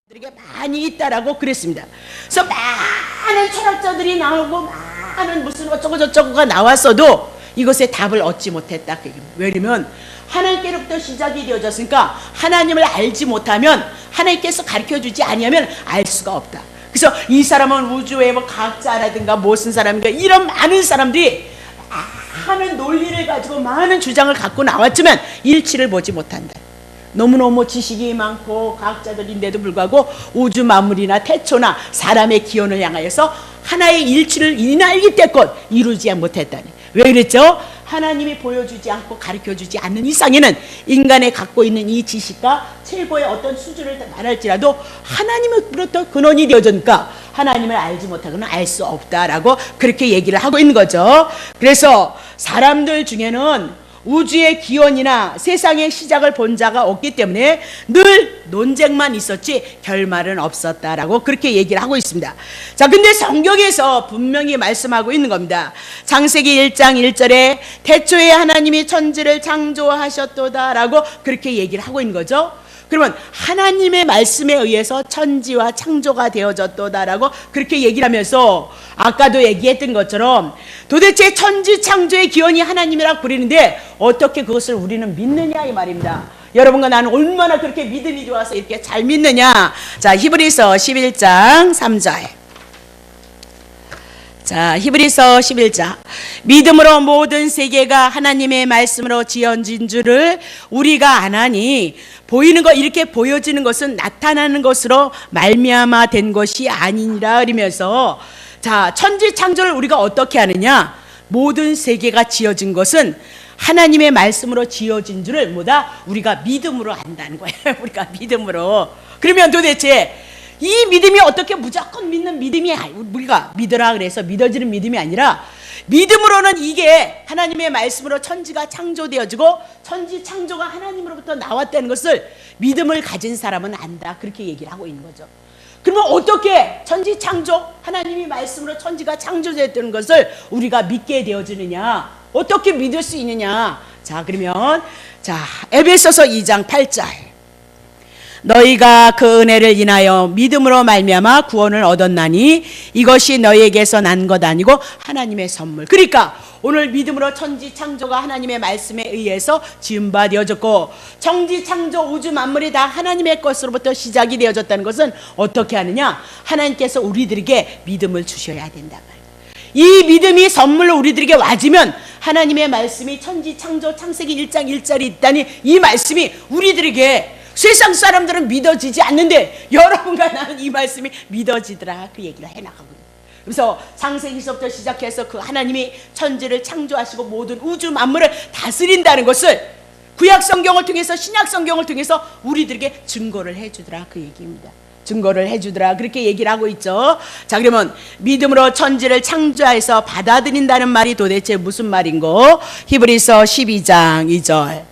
들에게 많이 있다라고 그랬습니다. 그래서 많은 철학자들이 나오고 많은 무슨 어쩌고 저쩌고가 나왔어도 이것에 답을 얻지 못했다. 왜냐면 하나님께로부터 시작이 되어졌으니까 하나님을 알지 못하면 하나님께서 가르쳐주지 아니하면 알 수가 없다. 그래서 이 사람은 우주의 뭐 과학자라든가 무슨 사람인가 이런 많은 사람들이 많은 논리를 가지고 많은 주장을 갖고 나왔지만 일치를 보지 못한다. 너무너무 지식이 많고 과학자들인데도 불구하고 우주 만물이나 태초나 사람의 기원을 향하여서 하나의 일치를 이날기 때껏 이루지 못했다니. 왜 그랬죠? 하나님이 보여주지 않고 가르쳐주지 않는 이상에는 인간의 갖고 있는 이 지식과 최고의 어떤 수준을 말할지라도 하나님으로부터 근원이 되어졌으니까 하나님을 알지 못하고는 알 수 없다라고 그렇게 얘기를 하고 있는 거죠. 그래서 사람들 중에는 우주의 기원이나 세상의 시작을 본 자가 없기 때문에 늘 논쟁만 있었지 결말은 없었다라고 그렇게 얘기를 하고 있습니다. 자, 근데 성경에서 분명히 말씀하고 있는 겁니다. 창세기 1장 1절에 태초에 하나님이 천지를 창조하셨도다라고 그렇게 얘기를 하고 있는 거죠. 그러면 하나님의 말씀에 의해서 천지와 창조가 되어졌도다라고 그렇게 얘기를 하면서 아까도 얘기했던 것처럼 도대체 천지 창조의 기원이 하나님이라고 그러는데 어떻게 그것을 우리는 믿느냐 이 말입니다. 여러분과 나는 얼마나 그렇게 믿음이 좋아서 이렇게 잘 믿느냐. 자, 히브리서 11장 3절. 자, 히브리서 11장. 믿음으로 모든 세계가 하나님의 말씀으로 지어진 줄을 우리가 아나니 보이는 것, 이렇게 보여지는 것은 나타나는 것으로 말미암아 된 것이 아니니라 그러면서, 자, 천지 창조를 우리가 어떻게 하느냐? 모든 세계가 지어진 것은 하나님의 말씀으로 지어진 줄을 우리가 믿음으로 안다는 거예요. 우리가 믿음으로. 그러면 도대체 이 믿음이 어떻게 무조건 믿는 믿음이 우리가 믿으라 그래서 믿어지는 믿음이 아니라, 믿음으로는 이게 하나님의 말씀으로 천지가 창조되어지고 천지 창조가 하나님으로부터 나왔다는 것을 믿음을 가진 사람은 안다. 그렇게 얘기를 하고 있는 거죠. 그러면 어떻게 천지 창조, 하나님이 말씀으로 천지가 창조되었다는 것을 우리가 믿게 되어지느냐? 어떻게 믿을 수 있느냐? 자, 그러면 자, 에베소서 2장 8절. 너희가 그 은혜를 인하여 믿음으로 말미암아 구원을 얻었나니 이것이 너희에게서 난 것 아니고 하나님의 선물. 그러니까 오늘 믿음으로 천지 창조가 하나님의 말씀에 의해서 지은 바 되어졌고 천지 창조 우주 만물이 다 하나님의 것으로부터 시작이 되어졌다는 것은 어떻게 하느냐? 하나님께서 우리들에게 믿음을 주셔야 된다. 이 믿음이 선물로 우리들에게 와지면 하나님의 말씀이 천지 창조 창세기 1장 1절이 있다니 이 말씀이 우리들에게, 세상 사람들은 믿어지지 않는데 여러분과 나는 이 말씀이 믿어지더라. 그 얘기를 해나가거든요. 그래서 창세기서부터 시작해서 그 하나님이 천지를 창조하시고 모든 우주 만물을 다스린다는 것을 구약 성경을 통해서 신약 성경을 통해서 우리들에게 증거를 해주더라. 그 얘기입니다. 증거를 해주더라. 그렇게 얘기를 하고 있죠. 자, 그러면 믿음으로 천지를 창조해서 받아들인다는 말이 도대체 무슨 말인고? 히브리서 12장 2절.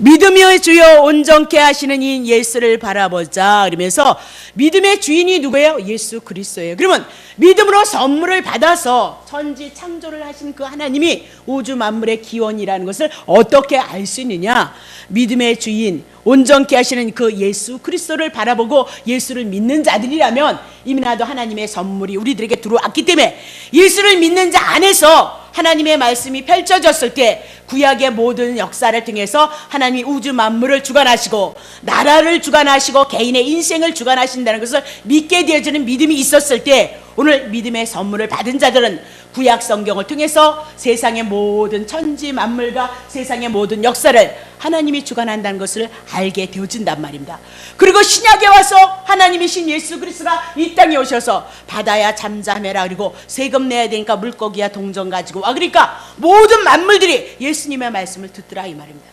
믿음의 주여 온전케 하시는 이 예수를 바라보자. 그러면서 믿음의 주인이 누구예요? 예수 그리스도예요. 그러면 믿음으로 선물을 받아서 천지 창조를 하신 그 하나님이 우주 만물의 기원이라는 것을 어떻게 알 수 있느냐? 믿음의 주인 온전케 하시는 그 예수 그리스도를 바라보고 예수를 믿는 자들이라면 이미 나도 하나님의 선물이 우리들에게 들어왔기 때문에 예수를 믿는 자 안에서 하나님의 말씀이 펼쳐졌을 때 구약의 모든 역사를 통해서 하나님이 우주 만물을 주관하시고 나라를 주관하시고 개인의 인생을 주관하신다는 것을 믿게 되어지는 믿음이 있었을 때 오늘 믿음의 선물을 받은 자들은 구약 성경을 통해서 세상의 모든 천지 만물과 세상의 모든 역사를 하나님이 주관한다는 것을 알게 되어진단 말입니다. 그리고 신약에 와서 하나님이신 예수 그리스도가 이 땅에 오셔서 바다야 잠잠해라, 그리고 세금 내야 되니까 물고기야 동전 가지고 와, 그러니까 모든 만물들이 예수님의 말씀을 듣더라 이 말입니다.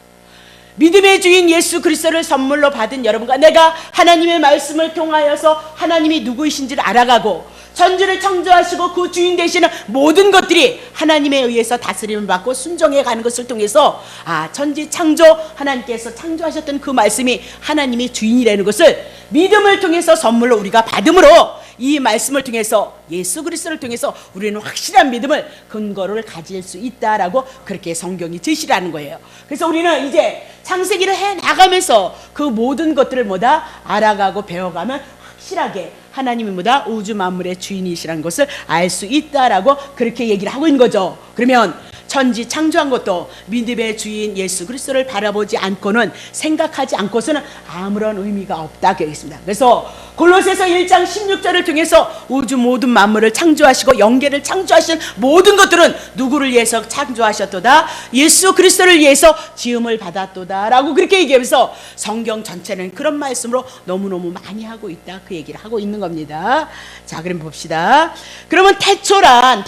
믿음의 주인 예수 그리스도를 선물로 받은 여러분과 내가 하나님의 말씀을 통하여서 하나님이 누구이신지를 알아가고 천지를 창조하시고 그 주인 되시는 모든 것들이 하나님에 의해서 다스림을 받고 순종해 가는 것을 통해서 천지 창조, 하나님께서 창조하셨던 그 말씀이 하나님이 주인이라는 것을 믿음을 통해서 선물로 우리가 받음으로 이 말씀을 통해서 예수 그리스도를 통해서 우리는 확실한 믿음을 근거를 가질 수 있다라고 그렇게 성경이 제시라는 거예요. 그래서 우리는 이제 창세기를 해 나가면서 그 모든 것들을 알아가고 배워가면 확실하게 하나님이 우주 만물의 주인이시라는 것을 알 수 있다라고 그렇게 얘기를 하고 있는 거죠. 그러면 천지 창조한 것도 믿음의 주인 예수 그리스도를 바라보지 않고는, 생각하지 않고서는 아무런 의미가 없다 그랬습니다. 그래서 골로새서 1장 16절을 통해서 우주 모든 만물을 창조하시고 영계를 창조하신 모든 것들은 누구를 위해서 창조하셨도다? 예수 그리스도를 위해서 지음을 받았도다 라고 그렇게 얘기하면서 성경 전체는 그런 말씀으로 너무너무 많이 하고 있다, 그 얘기를 하고 있는 겁니다. 자, 그럼 봅시다. 그러면 태초란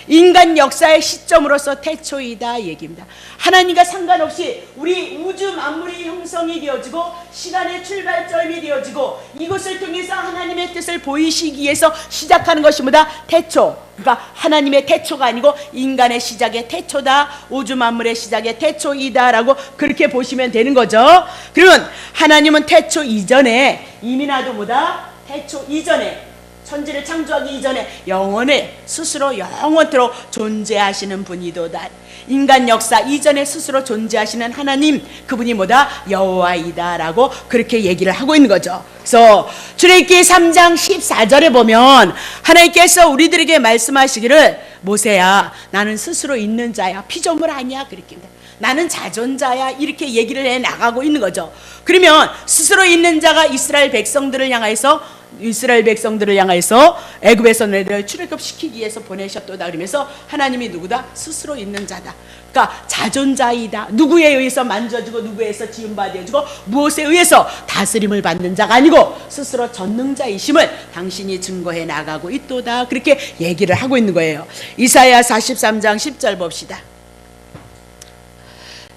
인간 역사의 시점으로서 태초이다 이 얘기입니다. 하나님과 상관없이 우리 우주 만물이 형성이 되어지고 시간의 출발점이 되어지고 이것을 통해서 하나님의 뜻을 보이시기 위해서 시작하는 것이 태초. 그러니까 하나님의 태초가 아니고 인간의 시작의 태초다, 우주 만물의 시작의 태초이다라고 그렇게 보시면 되는 거죠. 그러면 하나님은 태초 이전에 이미나도 태초 이전에, 천지를 창조하기 이전에 영원에 스스로 영원토록 존재하시는 분이도다. 인간 역사 이전에 스스로 존재하시는 하나님, 그분이 여호와이다라고 그렇게 얘기를 하고 있는 거죠. 그래서 출애굽기 3장 14절에 보면 하나님께서 우리들에게 말씀하시기를, 모세야 나는 스스로 있는 자야, 피조물 아니야 그렇게 나는 자존자야 이렇게 얘기를 해 나가고 있는 거죠. 그러면 스스로 있는 자가 이스라엘 백성들을 향해서 애굽에서 너희들을 출애굽시키기 위해서 보내셨도다 그러면서 하나님이 누구다? 스스로 있는 자다. 그러니까 자존자이다. 누구에 의해서 만져지고 누구에 의해서 지음받아지고 무엇에 의해서 다스림을 받는 자가 아니고 스스로 전능자이심을 당신이 증거해 나가고 있도다. 그렇게 얘기를 하고 있는 거예요. 이사야 43장 10절 봅시다.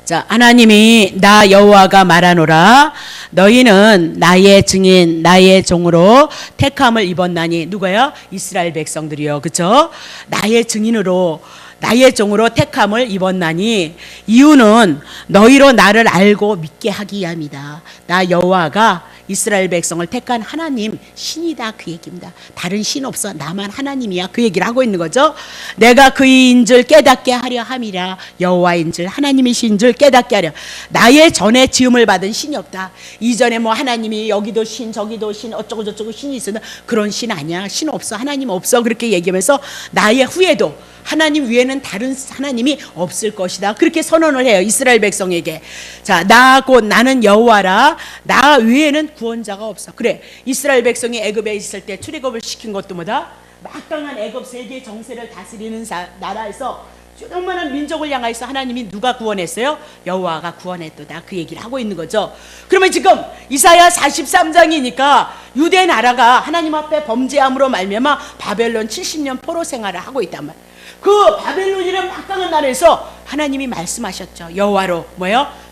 자, 하나님이 나 여호와가 말하노라, 너희는 나의 증인 나의 종으로 택함을 입었나니. 누가요? 이스라엘 백성들이요, 그렇죠? 나의 증인으로 나의 종으로 택함을 입었나니 이유는 너희로 나를 알고 믿게 하기 위함이다. 나 여호와가 이스라엘 백성을 택한 하나님 신이다 그 얘기입니다. 다른 신 없어, 나만 하나님이야 그 얘기를 하고 있는 거죠. 내가 그인 줄 깨닫게 하려 함이라. 여호와인 줄 하나님이신 줄 깨닫게 하려. 나의 전에 지음을 받은 신이 없다. 이전에 하나님이 여기도 신 저기도 신 어쩌고 저쩌고 신이 있으나 그런 신 아니야. 신 없어, 하나님 없어 그렇게 얘기하면서 나의 후에도 하나님 위에는 다른 하나님이 없을 것이다 그렇게 선언을 해요, 이스라엘 백성에게. 자, 나 곧 나는 여호와라. 나 외에는 구원자가 없어. 그래, 이스라엘 백성이 애굽에 있을 때 출애굽을 시킨 것도 막강한 애굽 세계 정세를 다스리는 나라에서 조그마한 민족을 향해서 하나님이 누가 구원했어요? 여호와가 구원했도다 그 얘기를 하고 있는 거죠. 그러면 지금 이사야 43장이니까 유대 나라가 하나님 앞에 범죄함으로 말미암아 바벨론 70년 포로 생활을 하고 있단 말이에요. 그 바벨론이라는 막강한 나라에서 하나님이 말씀하셨죠. 여호와로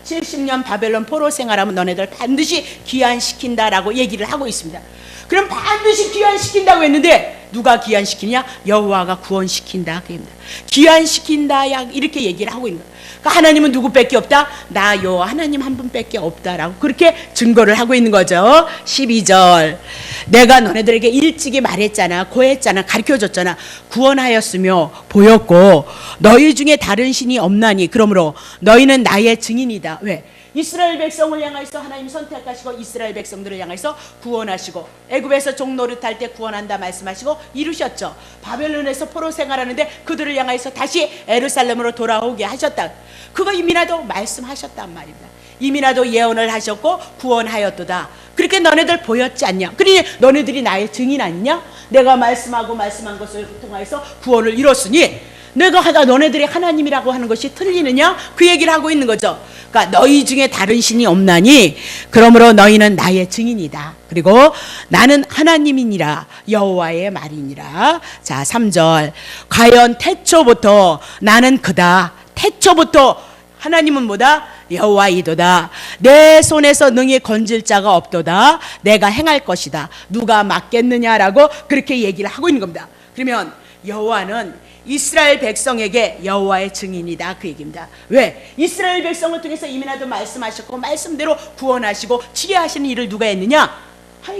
70년 바벨론 포로 생활하면 너네들 반드시 귀환시킨다라고 얘기를 하고 있습니다. 그럼 반드시 귀환시킨다고 했는데 누가 귀환시키냐? 여호와가 구원시킨다 그럽니다. 귀환시킨다 이렇게 얘기를 하고 있는 거예요. 그러니까 하나님은 누구밖에 없다? 나 여호와 하나님 한 분밖에 없다라고 그렇게 증거를 하고 있는 거죠. 12절 내가 너네들에게 일찍이 말했잖아, 고했잖아, 가르쳐줬잖아. 구원하였으며 보였고 너희 중에 다른 신이 없나니 그러므로 너희는 나의 증인이다. 왜? 이스라엘 백성을 향해서 하나님 선택하시고 이스라엘 백성들을 향해서 구원하시고 애굽에서 종노릇할 때 구원한다 말씀하시고 이루셨죠. 바벨론에서 포로 생활하는데 그들을 향해서 다시 예루살렘으로 돌아오게 하셨다. 그거 이미나도 말씀하셨단 말입니다. 이미나도 예언을 하셨고 구원하였도다. 그렇게 너네들 보였지 않냐? 그러니 너네들이 나의 증인 아니냐? 내가 말씀한 것을 통해서 구원을 이뤘으니 내가 너네들이 하나님이라고 하는 것이 틀리느냐? 그 얘기를 하고 있는 거죠. 그러니까 너희 중에 다른 신이 없나니 그러므로 너희는 나의 증인이다. 그리고 나는 하나님이니라 여호와의 말이니라. 자, 3절 과연 태초부터 나는 그다. 태초부터 하나님은 여호와이도다. 내 손에서 능히 건질 자가 없도다. 내가 행할 것이다. 누가 막겠느냐라고 그렇게 얘기를 하고 있는 겁니다. 그러면 여호와는 이스라엘 백성에게 여호와의 증인이다, 그 얘기입니다. 왜? 이스라엘 백성을 통해서 이미나도 말씀하셨고 말씀대로 구원하시고 치료하시는 일을 누가 했느냐?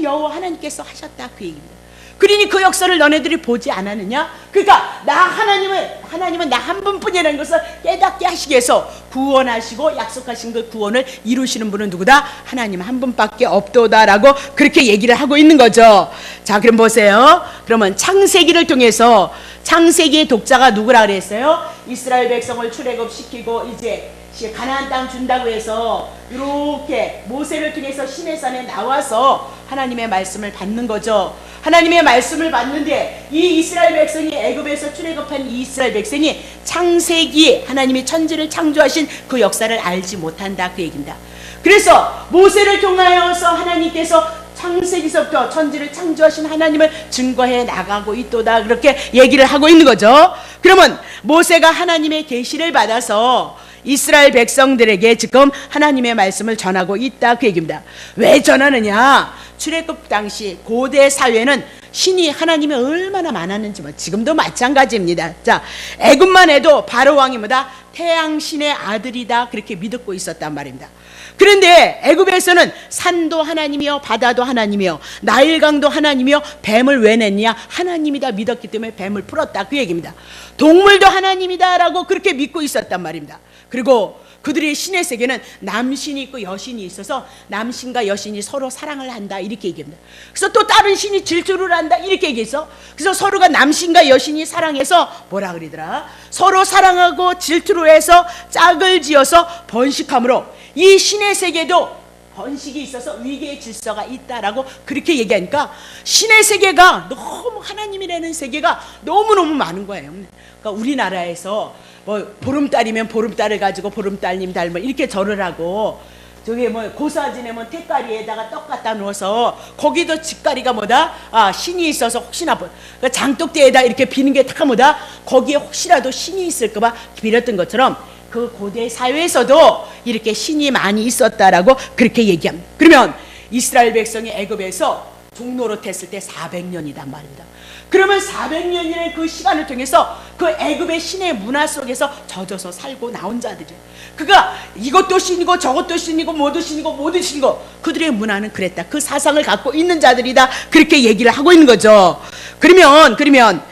여호와 하나님께서 하셨다, 그 얘기입니다. 그러니 그 역사를 너네들이 보지 않았느냐? 그러니까 하나님은 나 한 분뿐이라는 것을 깨닫게 하시기 위해서 구원하시고 약속하신 그 구원을 이루시는 분은 누구다? 하나님 한 분밖에 없도다라고 그렇게 얘기를 하고 있는 거죠. 자, 그럼 보세요. 그러면 창세기를 통해서 창세기의 독자가 누구라 그랬어요? 이스라엘 백성을 출애굽시키고 이제 가나안 땅 준다고 해서 이렇게 모세를 통해서 시내산에 나와서 하나님의 말씀을 받는 거죠. 하나님의 말씀을 받는데 이 이스라엘 백성이 애굽에서 출애굽한 이 이스라엘 백성이 창세기 하나님이 천지를 창조하신 그 역사를 알지 못한다, 그 얘기입니다. 그래서 모세를 통하여서 하나님께서 창세기서부터 천지를 창조하신 하나님을 증거해 나가고 있도다, 그렇게 얘기를 하고 있는 거죠. 그러면 모세가 하나님의 계시를 받아서 이스라엘 백성들에게 지금 하나님의 말씀을 전하고 있다, 그 얘기입니다. 왜 전하느냐? 출애굽 당시 고대 사회는 신이 하나님이 얼마나 많았는지 지금도 마찬가지입니다. 자, 애굽만 해도 바로 왕이 뭐다? 태양신의 아들이다, 그렇게 믿고 있었단 말입니다. 그런데 애굽에서는 산도 하나님이요, 바다도 하나님이요, 나일강도 하나님이요, 뱀을 왜 냈냐? 하나님이다 믿었기 때문에 뱀을 풀었다, 그 얘기입니다. 동물도 하나님이다라고 그렇게 믿고 있었단 말입니다. 그리고 그들의 신의 세계는 남신이 있고 여신이 있어서 남신과 여신이 서로 사랑을 한다, 이렇게 얘기합니다. 그래서 또 다른 신이 질투를 한다, 이렇게 얘기해서 그래서 서로가 남신과 여신이 사랑해서 뭐라 그러더라? 서로 사랑하고 질투를 해서 짝을 지어서 번식함으로 이 신의 세계도 번식이 있어서 위계의 질서가 있다라고 그렇게 얘기하니까 신의 세계가 너무 하나님이라는 세계가 너무너무 많은 거예요. 그러니까 우리나라에서 뭐 보름달이면 보름달을 가지고 보름달님 닮을 이렇게 절을 하고, 저기 뭐 고사진에 뭐 택가리에다가 떡 갖다 놓아서 거기도 직가리가 뭐다? 신이 있어서 혹시나 그러니까 장독대에다 이렇게 비는 게 다 뭐다? 거기에 혹시라도 신이 있을까봐 빌었던 것처럼 그 고대 사회에서도 이렇게 신이 많이 있었다라고 그렇게 얘기합니다. 그러면 이스라엘 백성이 애굽에서 종노릇했을 때 400년이단 말입니다. 그러면 400년이라는 그 시간을 통해서 그 애굽의 신의 문화 속에서 젖어서 살고 나온 자들이에요. 그가 이것도 신이고 저것도 신이고 모두 신이고 모두 신이고 그들의 문화는 그랬다. 그 사상을 갖고 있는 자들이다, 그렇게 얘기를 하고 있는 거죠. 그러면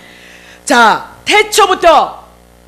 자, 태초부터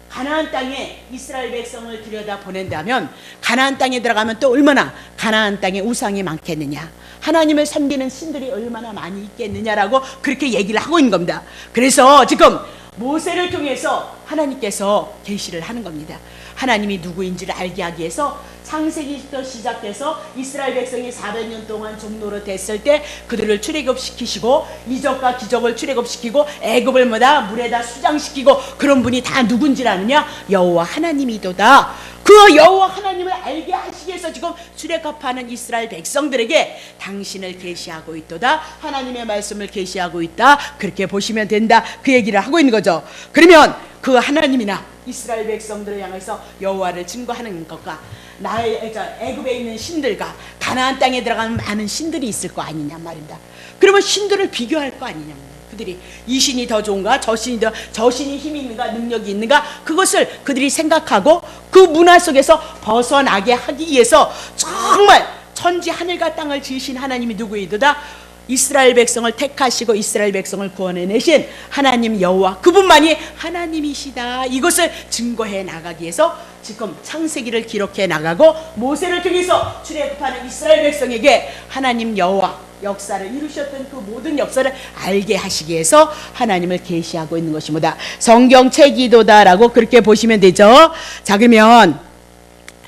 가나안 땅에 이스라엘 백성을 들여다 보낸다면 가나안 땅에 들어가면 또 얼마나 가나안 땅에 우상이 많겠느냐, 하나님을 섬기는 신들이 얼마나 많이 있겠느냐라고 그렇게 얘기를 하고 있는 겁니다. 그래서 지금 모세를 통해서 하나님께서 계시를 하는 겁니다. 하나님이 누구인지를 알게 하기 위해서 창세기부터 시작돼서 이스라엘 백성이 400년 동안 종노릇 했을 때 그들을 출애굽시키시고 이적과 기적을 출애굽시키고 애굽을 물에다 수장시키고 그런 분이 다 누군지 아느냐? 여호와 하나님이도다. 그 여호와 하나님을 알게 하시기 위해서 지금 출애굽하는 이스라엘 백성들에게 당신을 계시하고 있도다, 하나님의 말씀을 계시하고 있다, 그렇게 보시면 된다, 그 얘기를 하고 있는 거죠. 그러면 그 하나님이나 이스라엘 백성들을 향해서 여호와를 증거하는 것과 애굽에 있는 신들과 가나안 땅에 들어가는 많은 신들이 있을 거 아니냐 말입니다. 그러면 신들을 비교할 거 아니냐 말입니다. 그들이 이 신이 더 좋은가, 저 신이 힘이 있는가, 능력이 있는가, 그것을 그들이 생각하고 그 문화 속에서 벗어나게 하기 위해서 정말 천지 하늘과 땅을 지으신 하나님이 누구이도다? 이스라엘 백성을 택하시고 이스라엘 백성을 구원해내신 하나님 여호와, 그분만이 하나님이시다, 이것을 증거해 나가기 위해서 지금 창세기를 기록해 나가고 모세를 통해서 출애굽하는 이스라엘 백성에게 하나님 여호와 역사를 이루셨던 그 모든 역사를 알게 하시기 위해서 하나님을 계시하고 있는 것이 뭐다? 성경책이도다라고 그렇게 보시면 되죠. 자, 그러면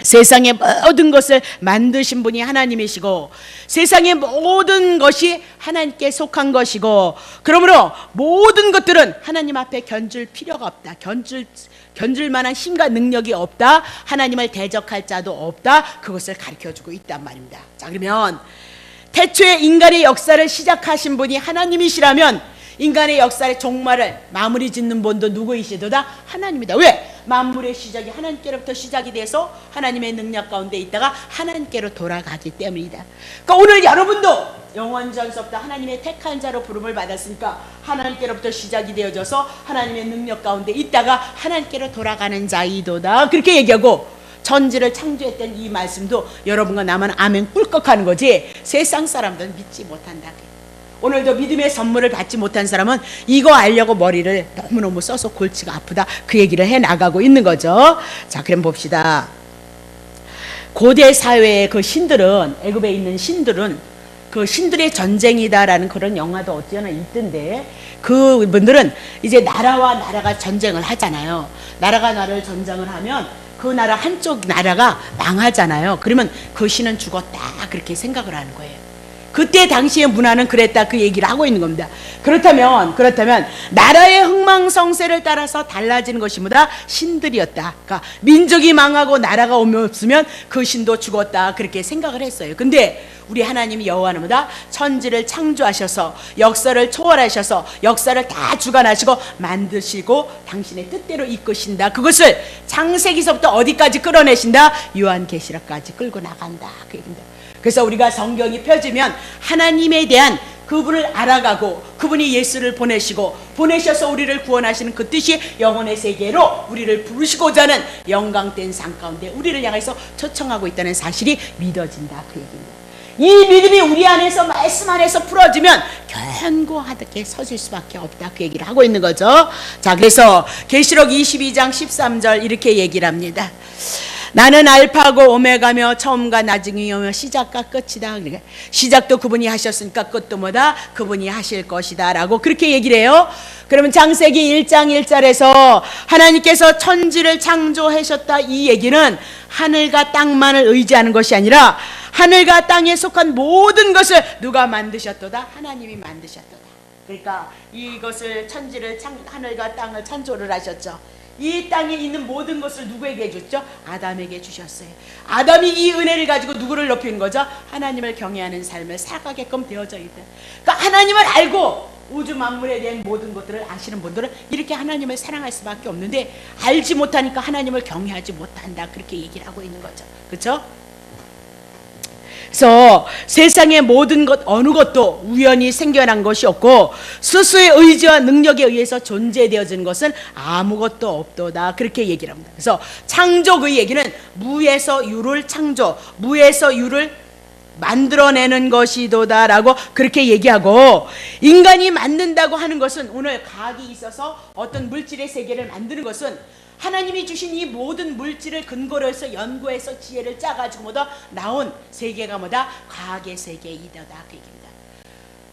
세상의 모든 것을 만드신 분이 하나님이시고 세상의 모든 것이 하나님께 속한 것이고, 그러므로 모든 것들은 하나님 앞에 견줄 필요가 없다, 견줄 만한 힘과 능력이 없다, 하나님을 대적할 자도 없다, 그것을 가르쳐주고 있단 말입니다. 자, 그러면 태초에 인간의 역사를 시작하신 분이 하나님이시라면 인간의 역사의 종말을 마무리 짓는 분도 누구이시도다? 하나님이다. 왜? 만물의 시작이 하나님께로부터 시작이 돼서 하나님의 능력 가운데 있다가 하나님께로 돌아가기 때문이다. 그러니까 오늘 여러분도 영원전서부터 하나님의 택한 자로 부름을 받았으니까 하나님께로부터 시작이 되어져서 하나님의 능력 가운데 있다가 하나님께로 돌아가는 자이도다. 그렇게 얘기하고 천지를 창조했던 이 말씀도 여러분과 나만 아멘 꿀꺽하는 거지 세상 사람들은 믿지 못한다. 오늘도 믿음의 선물을 받지 못한 사람은 이거 알려고 머리를 너무너무 써서 골치가 아프다. 그 얘기를 해나가고 있는 거죠. 자, 그럼 봅시다. 고대 사회의 그 신들은, 애굽에 있는 신들은 그 신들의 전쟁이다라는 그런 영화도 어찌나 있던데, 그분들은 이제 나라와 나라가 전쟁을 하잖아요. 나라가 나라를 전쟁을 하면 그 나라 한쪽 나라가 망하잖아요. 그러면 그 신은 죽었다 그렇게 생각을 하는 거예요. 그때 당시의 문화는 그랬다 그 얘기를 하고 있는 겁니다. 그렇다면 나라의 흥망성쇠를 따라서 달라지는 것이 뭐다? 신들이었다. 그러니까 민족이 망하고 나라가 없으면 그 신도 죽었다 그렇게 생각을 했어요. 근데 우리 하나님 여호와는 뭐다? 천지를 창조하셔서 역사를 초월하셔서 역사를 다 주관하시고 만드시고 당신의 뜻대로 이끄신다. 그것을 창세기서부터 어디까지 끌어내신다? 요한계시록까지 끌고 나간다 그 얘기입니다. 그래서 우리가 성경이 펴지면 하나님에 대한 그분을 알아가고 그분이 예수를 보내셔서 우리를 구원하시는 그 뜻이 영혼의 세계로 우리를 부르시고자 하는 영광된 삶 가운데 우리를 향해서 초청하고 있다는 사실이 믿어진다 그 얘기입니다. 이 믿음이 우리 안에서 말씀 안에서 풀어지면 견고하게 서질 수밖에 없다 그 얘기를 하고 있는 거죠. 자, 그래서 계시록 22장 13절 이렇게 얘기를 합니다. 나는 알파고 오메가며 처음과 나중이며 시작과 끝이다. 그러니까 시작도 그분이 하셨으니까 끝도 뭐다? 그분이 하실 것이다 라고 그렇게 얘기를 해요. 그러면 창세기 1장 1절에서 하나님께서 천지를 창조하셨다 이 얘기는 하늘과 땅만을 의지하는 것이 아니라 하늘과 땅에 속한 모든 것을 누가 만드셨도다? 하나님이 만드셨도다. 그러니까 이것을 천지를 하늘과 땅을 창조를 하셨죠. 이 땅에 있는 모든 것을 누구에게 줬죠? 아담에게 주셨어요. 아담이 이 은혜를 가지고 누구를 높이는 거죠? 하나님을 경외하는 삶을 살아가게끔 되어져 있다. 그러니까 하나님을 알고 우주 만물에 대한 모든 것들을 아시는 분들은 이렇게 하나님을 사랑할 수밖에 없는데 알지 못하니까 하나님을 경외하지 못한다 그렇게 얘기를 하고 있는 거죠. 그렇죠? 그래서 세상의 모든 것 어느 것도 우연히 생겨난 것이 없고 스스로의 의지와 능력에 의해서 존재되어진 것은 아무것도 없도다 그렇게 얘기를 합니다. 그래서 창조의 얘기는 무에서 유를 창조, 무에서 유를 만들어내는 것이도다 라고 그렇게 얘기하고, 인간이 만든다고 하는 것은 오늘 과학이 있어서 어떤 물질의 세계를 만드는 것은 하나님이 주신 이 모든 물질을 근거로 해서 연구해서 지혜를 짜가지고 뭐다 나온 세계가 뭐다? 과학의 세계이다 그 얘기입니다.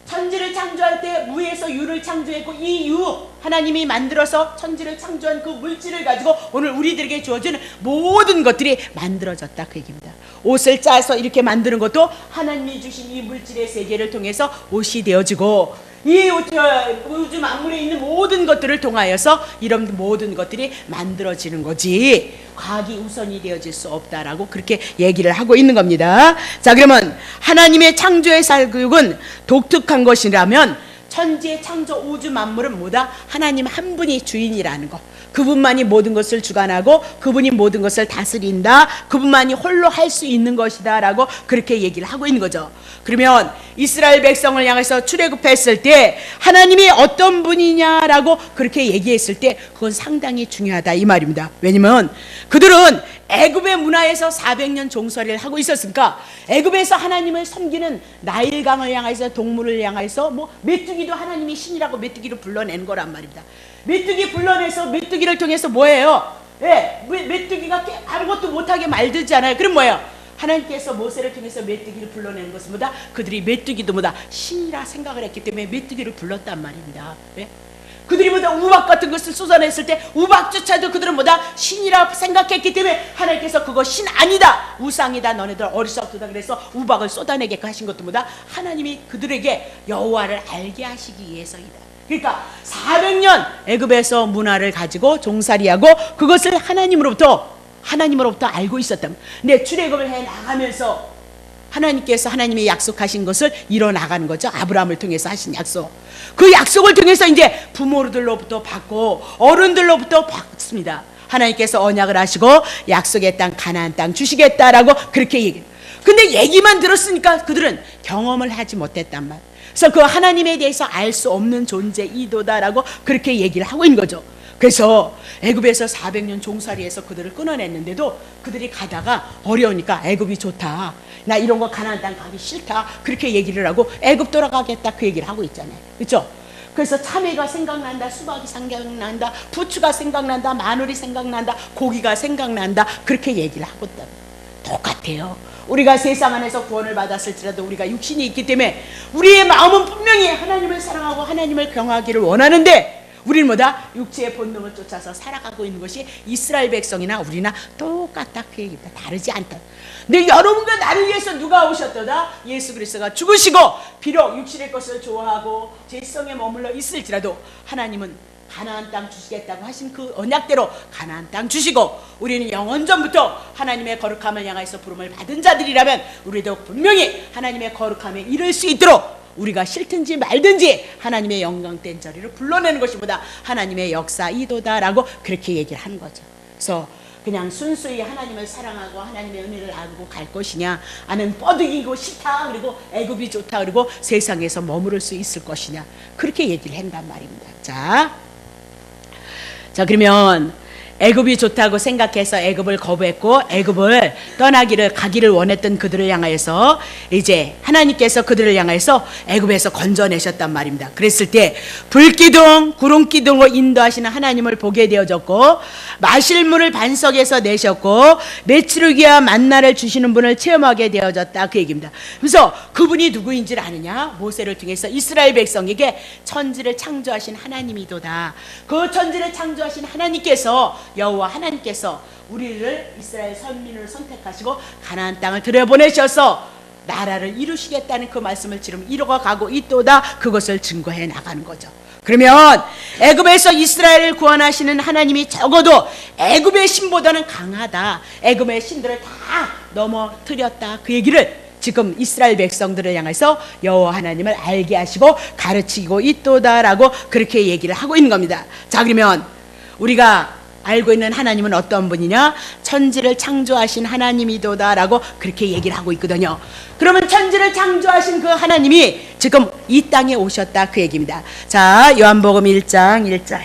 천지를 창조할 때 무에서 유를 창조했고 이 유 하나님이 만들어서 천지를 창조한 그 물질을 가지고 오늘 우리들에게 주어지는 모든 것들이 만들어졌다 그 얘기입니다. 옷을 짜서 이렇게 만드는 것도 하나님이 주신 이 물질의 세계를 통해서 옷이 되어지고 이 우주 만물에 있는 모든 것들을 통하여서 이런 모든 것들이 만들어지는 거지 과학이 우선이 되어질 수 없다라고 그렇게 얘기를 하고 있는 겁니다. 자, 그러면 하나님의 창조의 사역은 독특한 것이라면 천지의 창조 우주 만물은 뭐다? 하나님 한 분이 주인이라는 거. 그분만이 모든 것을 주관하고 그분이 모든 것을 다스린다. 그분만이 홀로 할 수 있는 것이다 라고 그렇게 얘기를 하고 있는 거죠. 그러면 이스라엘 백성을 향해서 출애굽했을 때 하나님이 어떤 분이냐라고 그렇게 얘기했을 때 그건 상당히 중요하다 이 말입니다. 왜냐면 그들은 애굽의 문화에서 400년 종살이를 하고 있었으니까 애굽에서 하나님을 섬기는 나일강을 향해서 동물을 향해서 뭐 메뚜기도 하나님이 신이라고 메뚜기를 불러낸 거란 말입니다. 메뚜기 불러내서 메뚜기를 통해서 뭐예요? 예, 메뚜기가 아무것도 못하게 말들잖아요. 그럼 뭐예요? 하나님께서 모세를 통해서 메뚜기를 불러내는 것은 뭐다? 그들이 메뚜기도 뭐다? 신이라 생각을 했기 때문에 메뚜기를 불렀단 말입니다. 예? 그들이 뭐다? 우박 같은 것을 쏟아냈을 때 우박조차도 그들은 뭐다? 신이라 생각했기 때문에 하나님께서 그거 신 아니다, 우상이다, 너네들 어리석다 그래서 우박을 쏟아내게 하신 것도 뭐다? 하나님이 그들에게 여호와를 알게 하시기 위해서이다. 그러니까 400년 애굽에서 문화를 가지고 종살이하고 그것을 하나님으로부터 알고 있었다. 근데 출애굽을 해 나가면서 하나님께서 하나님이 약속하신 것을 이뤄나가는 거죠. 아브라함을 통해서 하신 약속. 그 약속을 통해서 이제 부모들로부터 받고 어른들로부터 받습니다. 하나님께서 언약을 하시고 약속의 땅 가나안 땅 주시겠다라고 그렇게 얘기해요. 근데 얘기만 들었으니까 그들은 경험을 하지 못했단 말. 그래서 그 하나님에 대해서 알 수 없는 존재이도다라고 그렇게 얘기를 하고 있는 거죠. 그래서 애굽에서 400년 종살이해서 그들을 끊어냈는데도 그들이 가다가 어려우니까 애굽이 좋다, 나 이런 거 가나안 땅 가기 싫다, 그렇게 얘기를 하고 애굽 돌아가겠다 그 얘기를 하고 있잖아요. 그렇죠? 그래서 참외가 생각난다, 수박이 생각난다, 부추가 생각난다, 마늘이 생각난다, 고기가 생각난다, 그렇게 얘기를 하고 있다. 똑같아요. 우리가 세상 안에서 구원을 받았을지라도 우리가 육신이 있기 때문에 우리의 마음은 분명히 하나님을 사랑하고 하나님을 경외하기를 원하는데 우리는 뭐다? 육체의 본능을 쫓아서 살아가고 있는 것이 이스라엘 백성이나 우리나 똑같다 그 얘기입니다. 다르지 않다. 근데 여러분과 나를 위해서 누가 오셨도다? 예수 그리스도가 죽으시고 비록 육신의 것을 좋아하고 죄성에 머물러 있을지라도 하나님은 가나안 땅 주시겠다고 하신 그 언약대로 가나안 땅 주시고 우리는 영원전부터 하나님의 거룩함을 향해서 부름을 받은 자들이라면 우리도 분명히 하나님의 거룩함에 이를 수 있도록 우리가 싫든지 말든지 하나님의 영광된 자리를 불러내는 것이보다 하나님의 역사이도다라고 그렇게 얘기를 하는 거죠. 그래서 그냥 순수히 하나님을 사랑하고 하나님의 은혜를 알고 갈 것이냐, 아니면 뻐득이고 싫다 그리고 애굽이 좋다 그리고 세상에서 머무를 수 있을 것이냐, 그렇게 얘기를 한단 말입니다. 자 그러면 애굽이 좋다고 생각해서 애굽을 거부했고 애굽을 가기를 원했던 그들을 향하여서 이제 하나님께서 그들을 향하여서 애굽에서 건져내셨단 말입니다. 그랬을 때 불기둥 구름기둥으로 인도하시는 하나님을 보게 되어졌고 마실 물을 반석에서 내셨고 메추르기와 만나를 주시는 분을 체험하게 되어졌다 그 얘기입니다. 그래서 그분이 누구인지를 아느냐? 모세를 통해서 이스라엘 백성에게 천지를 창조하신 하나님이도다. 그 천지를 창조하신 하나님께서 여호와 하나님께서 우리를 이스라엘 선민을 선택하시고 가나안 땅을 들여보내셔서 나라를 이루시겠다는 그 말씀을 지금 이루어가고 있도다. 그것을 증거해 나가는 거죠. 그러면 애굽에서 이스라엘을 구원하시는 하나님이 적어도 애굽의 신보다는 강하다, 애굽의 신들을 다 넘어뜨렸다, 그 얘기를 지금 이스라엘 백성들을 향해서 여호와 하나님을 알게 하시고 가르치고 있도다라고 그렇게 얘기를 하고 있는 겁니다. 자 그러면 우리가 알고 있는 하나님은 어떤 분이냐? 천지를 창조하신 하나님이도다라고 그렇게 얘기를 하고 있거든요. 그러면 천지를 창조하신 그 하나님이 지금 이 땅에 오셨다 그 얘기입니다. 자 요한복음 1장 1절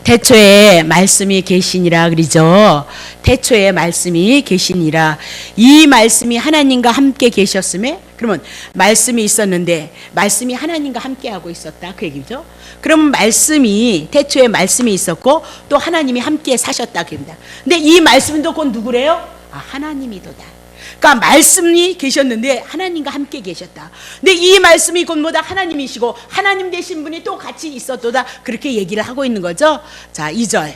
태초에 말씀이 계시니라 그러죠. 태초에 말씀이 계시니라. 이 말씀이 하나님과 함께 계셨음에, 그러면 말씀이 있었는데 말씀이 하나님과 함께 하고 있었다 그 얘기죠. 그러면 말씀이 태초에 말씀이 있었고 또 하나님이 함께 사셨다 그 얘기입니다. 근데 이 말씀도 곧 누구래요? 하나님이도다. 그러니까 말씀이 계셨는데 하나님과 함께 계셨다. 근데 이 말씀이 곧 뭐다? 하나님이시고 하나님 되신 분이 또 같이 있었도다. 그렇게 얘기를 하고 있는 거죠. 자 2절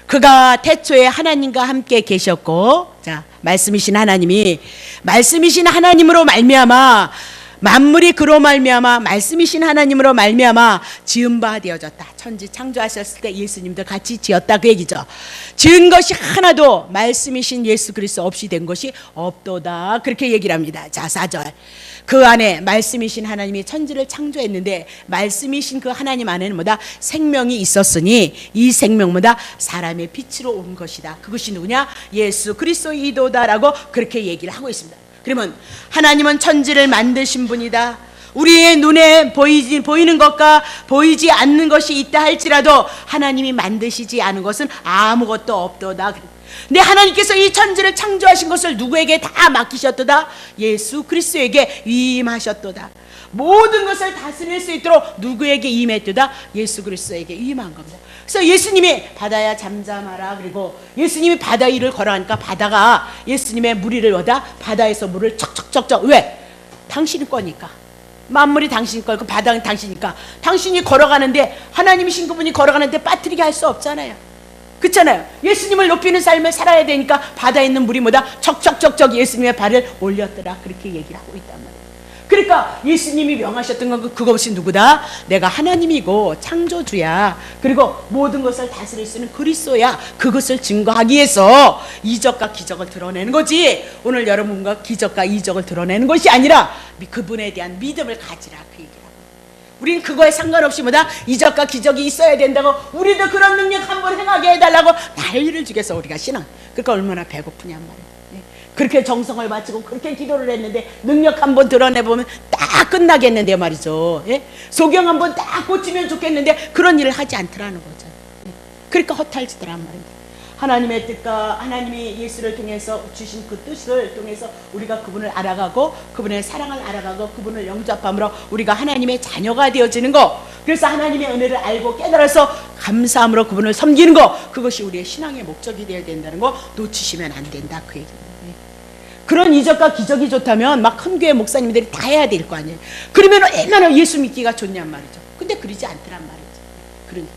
그가 태초에 하나님과 함께 계셨고, 자 말씀이신 하나님이 말씀이신 하나님으로 말미암아 만물이 그로 말미암아 말씀이신 하나님으로 말미암아 지은 바 되어졌다. 천지 창조하셨을 때 예수님도 같이 지었다 그 얘기죠. 지은 것이 하나도 말씀이신 예수 그리스도 없이 된 것이 없도다 그렇게 얘기를 합니다. 자 4절 그 안에 말씀이신 하나님이 천지를 창조했는데 말씀이신 그 하나님 안에는 뭐다? 생명이 있었으니 이 생명보다 사람의 빛으로 온 것이다. 그것이 누구냐? 예수 그리스도이도다라고 그렇게 얘기를 하고 있습니다. 그러면 하나님은 천지를 만드신 분이다. 우리의 눈에 보이는 것과 보이지 않는 것이 있다 할지라도 하나님이 만드시지 않은 것은 아무것도 없도다. 근데 하나님께서 이 천지를 창조하신 것을 누구에게 다 맡기셨도다? 예수 그리스도에게 위임하셨도다. 모든 것을 다스릴 수 있도록 누구에게 임했도다? 예수 그리스도에게 임한 겁니다. 그래서 예수님이 바다야 잠잠하라, 그리고 예수님이 바다 위를 걸어가니까 바다가 예수님의 무리를 얻어 바다에서 물을 척척척척, 왜? 당신이 거니까. 만물이 당신이 거고 바다는 당신이니까. 당신이 걸어가는데 하나님이신 그분이 걸어가는데 빠뜨리게 할 수 없잖아요. 그렇잖아요. 예수님을 높이는 삶을 살아야 되니까 바다에 있는 물이 뭐다? 척척척척 예수님의 발을 올렸더라. 그렇게 얘기를 하고 있단 말이에요. 그러니까 예수님이 명하셨던 건 그것이 누구다? 내가 하나님이고 창조주야. 그리고 모든 것을 다스릴 수 있는 그리스도야. 그것을 증거하기 위해서 이적과 기적을 드러내는 거지. 오늘 여러분과 기적과 이적을 드러내는 것이 아니라 그분에 대한 믿음을 가지라, 그 얘기라고. 우리는 그거에 상관없이 뭐다? 이적과 기적이 있어야 된다고, 우리도 그런 능력 한번 행하게 해달라고 난리를 주겠어, 우리가 신앙. 그러니까 얼마나 배고프냔 말이야. 그렇게 정성을 바치고 그렇게 기도를 했는데 능력 한번 드러내보면 딱 끝나겠는데 말이죠. 예? 소경 한번 딱 고치면 좋겠는데 그런 일을 하지 않더라는 거죠. 예? 그러니까 허탈지더란 말입니다. 하나님의 뜻과 하나님이 예수를 통해서 주신 그 뜻을 통해서 우리가 그분을 알아가고 그분의 사랑을 알아가고 그분을 영접함으로 우리가 하나님의 자녀가 되어지는 거, 그래서 하나님의 은혜를 알고 깨달아서 감사함으로 그분을 섬기는 거, 그것이 우리의 신앙의 목적이 되어야 된다는 거 놓치시면 안 된다, 그 얘기입니다. 그런 이적과 기적이 좋다면 막 큰 교회 목사님들이 다 해야 될 거 아니에요. 그러면 얼마나 예수 믿기가 좋냔 말이죠. 근데 그러지 않더란 말이죠. 그러니까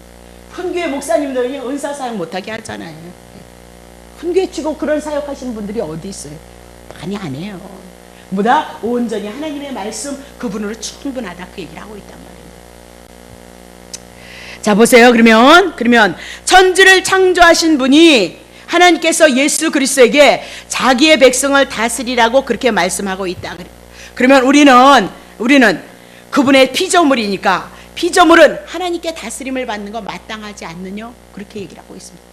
큰 교회 목사님들이 은사 사역 못하게 하잖아요. 큰 교회 치고 그런 사역하시는 분들이 어디 있어요? 많이 안 해요. 뭐다? 온전히 하나님의 말씀 그분으로 충분하다, 그 얘기를 하고 있단 말이에요. 자, 보세요. 그러면 천지를 창조하신 분이 하나님께서 예수 그리스도에게 자기의 백성을 다스리라고 그렇게 말씀하고 있다. 그러면 우리는 그분의 피조물이니까, 피조물은 하나님께 다스림을 받는 거 마땅하지 않느냐? 그렇게 얘기를 하고 있습니다.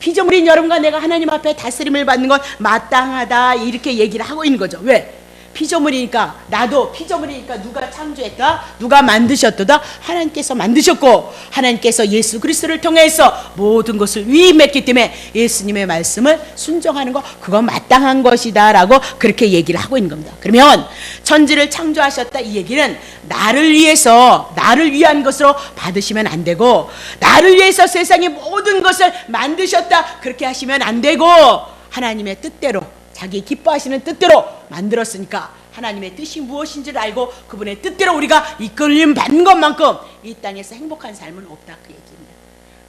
피조물인 여러분과 내가 하나님 앞에 다스림을 받는 건 마땅하다, 이렇게 얘기를 하고 있는 거죠. 왜? 피조물이니까, 나도 피조물이니까 누가 창조했다? 누가 만드셨다? 하나님께서 만드셨고 하나님께서 예수 그리스도를 통해서 모든 것을 위임했기 때문에 예수님의 말씀을 순종하는 거, 그건 마땅한 것이다 라고 그렇게 얘기를 하고 있는 겁니다. 그러면 천지를 창조하셨다, 이 얘기는 나를 위한 것으로 받으시면 안 되고, 나를 위해서 세상의 모든 것을 만드셨다 그렇게 하시면 안 되고, 하나님의 뜻대로, 자기 기뻐하시는 뜻대로 만들었으니까 하나님의 뜻이 무엇인지를 알고 그분의 뜻대로 우리가 이끌림 받는 것만큼 이 땅에서 행복한 삶은 없다, 그 얘기입니다.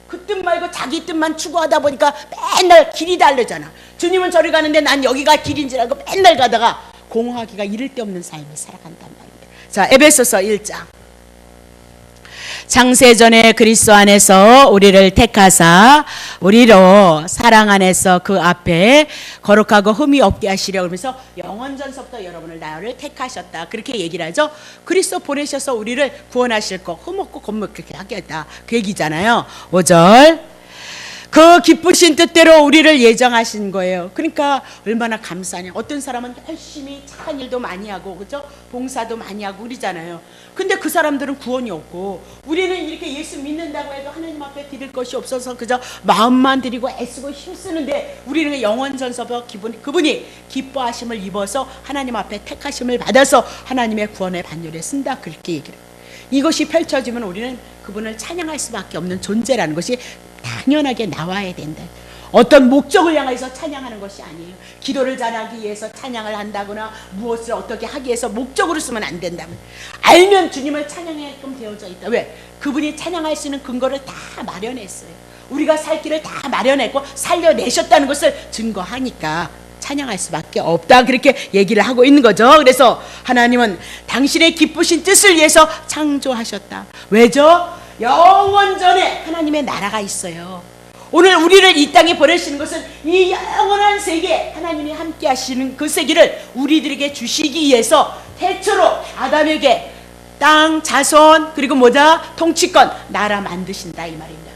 그 뜻 말고 자기 뜻만 추구하다 보니까 맨날 길이 다르잖아. 주님은 저리 가는데 난 여기가 길인 줄 알고 맨날 가다가 공허하기가 이를 데 없는 삶을 살아간단 말입니다. 자, 에베소서 1장. 창세전에 그리스도 안에서 우리를 택하사 우리로 사랑 안에서 그 앞에 거룩하고 흠이 없게 하시려, 그러면서 영원전서부터 여러분을 나를 택하셨다, 그렇게 얘기를 하죠. 그리스도 보내셔서 우리를 구원하실 거, 흠 없고 겁 없게 하겠다, 그 얘기잖아요. 5절. 그 기쁘신 뜻대로 우리를 예정하신 거예요. 그러니까 얼마나 감사하냐. 어떤 사람은 열심히 착한 일도 많이 하고, 그죠? 봉사도 많이 하고 그러잖아요. 근데 그 사람들은 구원이 없고, 우리는 이렇게 예수 믿는다고 해도 하나님 앞에 드릴 것이 없어서 그저 마음만 드리고 애쓰고 힘쓰는데, 우리는 영원전서부터 그분이 기뻐하심을 입어서 하나님 앞에 택하심을 받아서 하나님의 구원의 반열에 쓴다, 그렇게 얘기를 해요. 이것이 펼쳐지면 우리는 그분을 찬양할 수밖에 없는 존재라는 것이 당연하게 나와야 된다. 어떤 목적을 향해서 찬양하는 것이 아니에요. 기도를 잘하기 위해서 찬양을 한다거나 무엇을 어떻게 하기 위해서 목적으로 쓰면 안 된다면, 알면 주님을 찬양하게끔 되어져 있다. 왜? 그분이 찬양할 수 있는 근거를 다 마련했어요. 우리가 살 길을 다 마련했고 살려내셨다는 것을 증거하니까 찬양할 수밖에 없다, 그렇게 얘기를 하고 있는 거죠. 그래서 하나님은 당신의 기쁘신 뜻을 위해서 창조하셨다. 왜죠? 영원전에 하나님의 나라가 있어요. 오늘 우리를 이 땅에 보내시는 것은 이 영원한 세계, 하나님이 함께 하시는 그 세계를 우리들에게 주시기 위해서 태초로 아담에게 땅, 자손, 그리고 통치권, 나라 만드신다, 이 말입니다.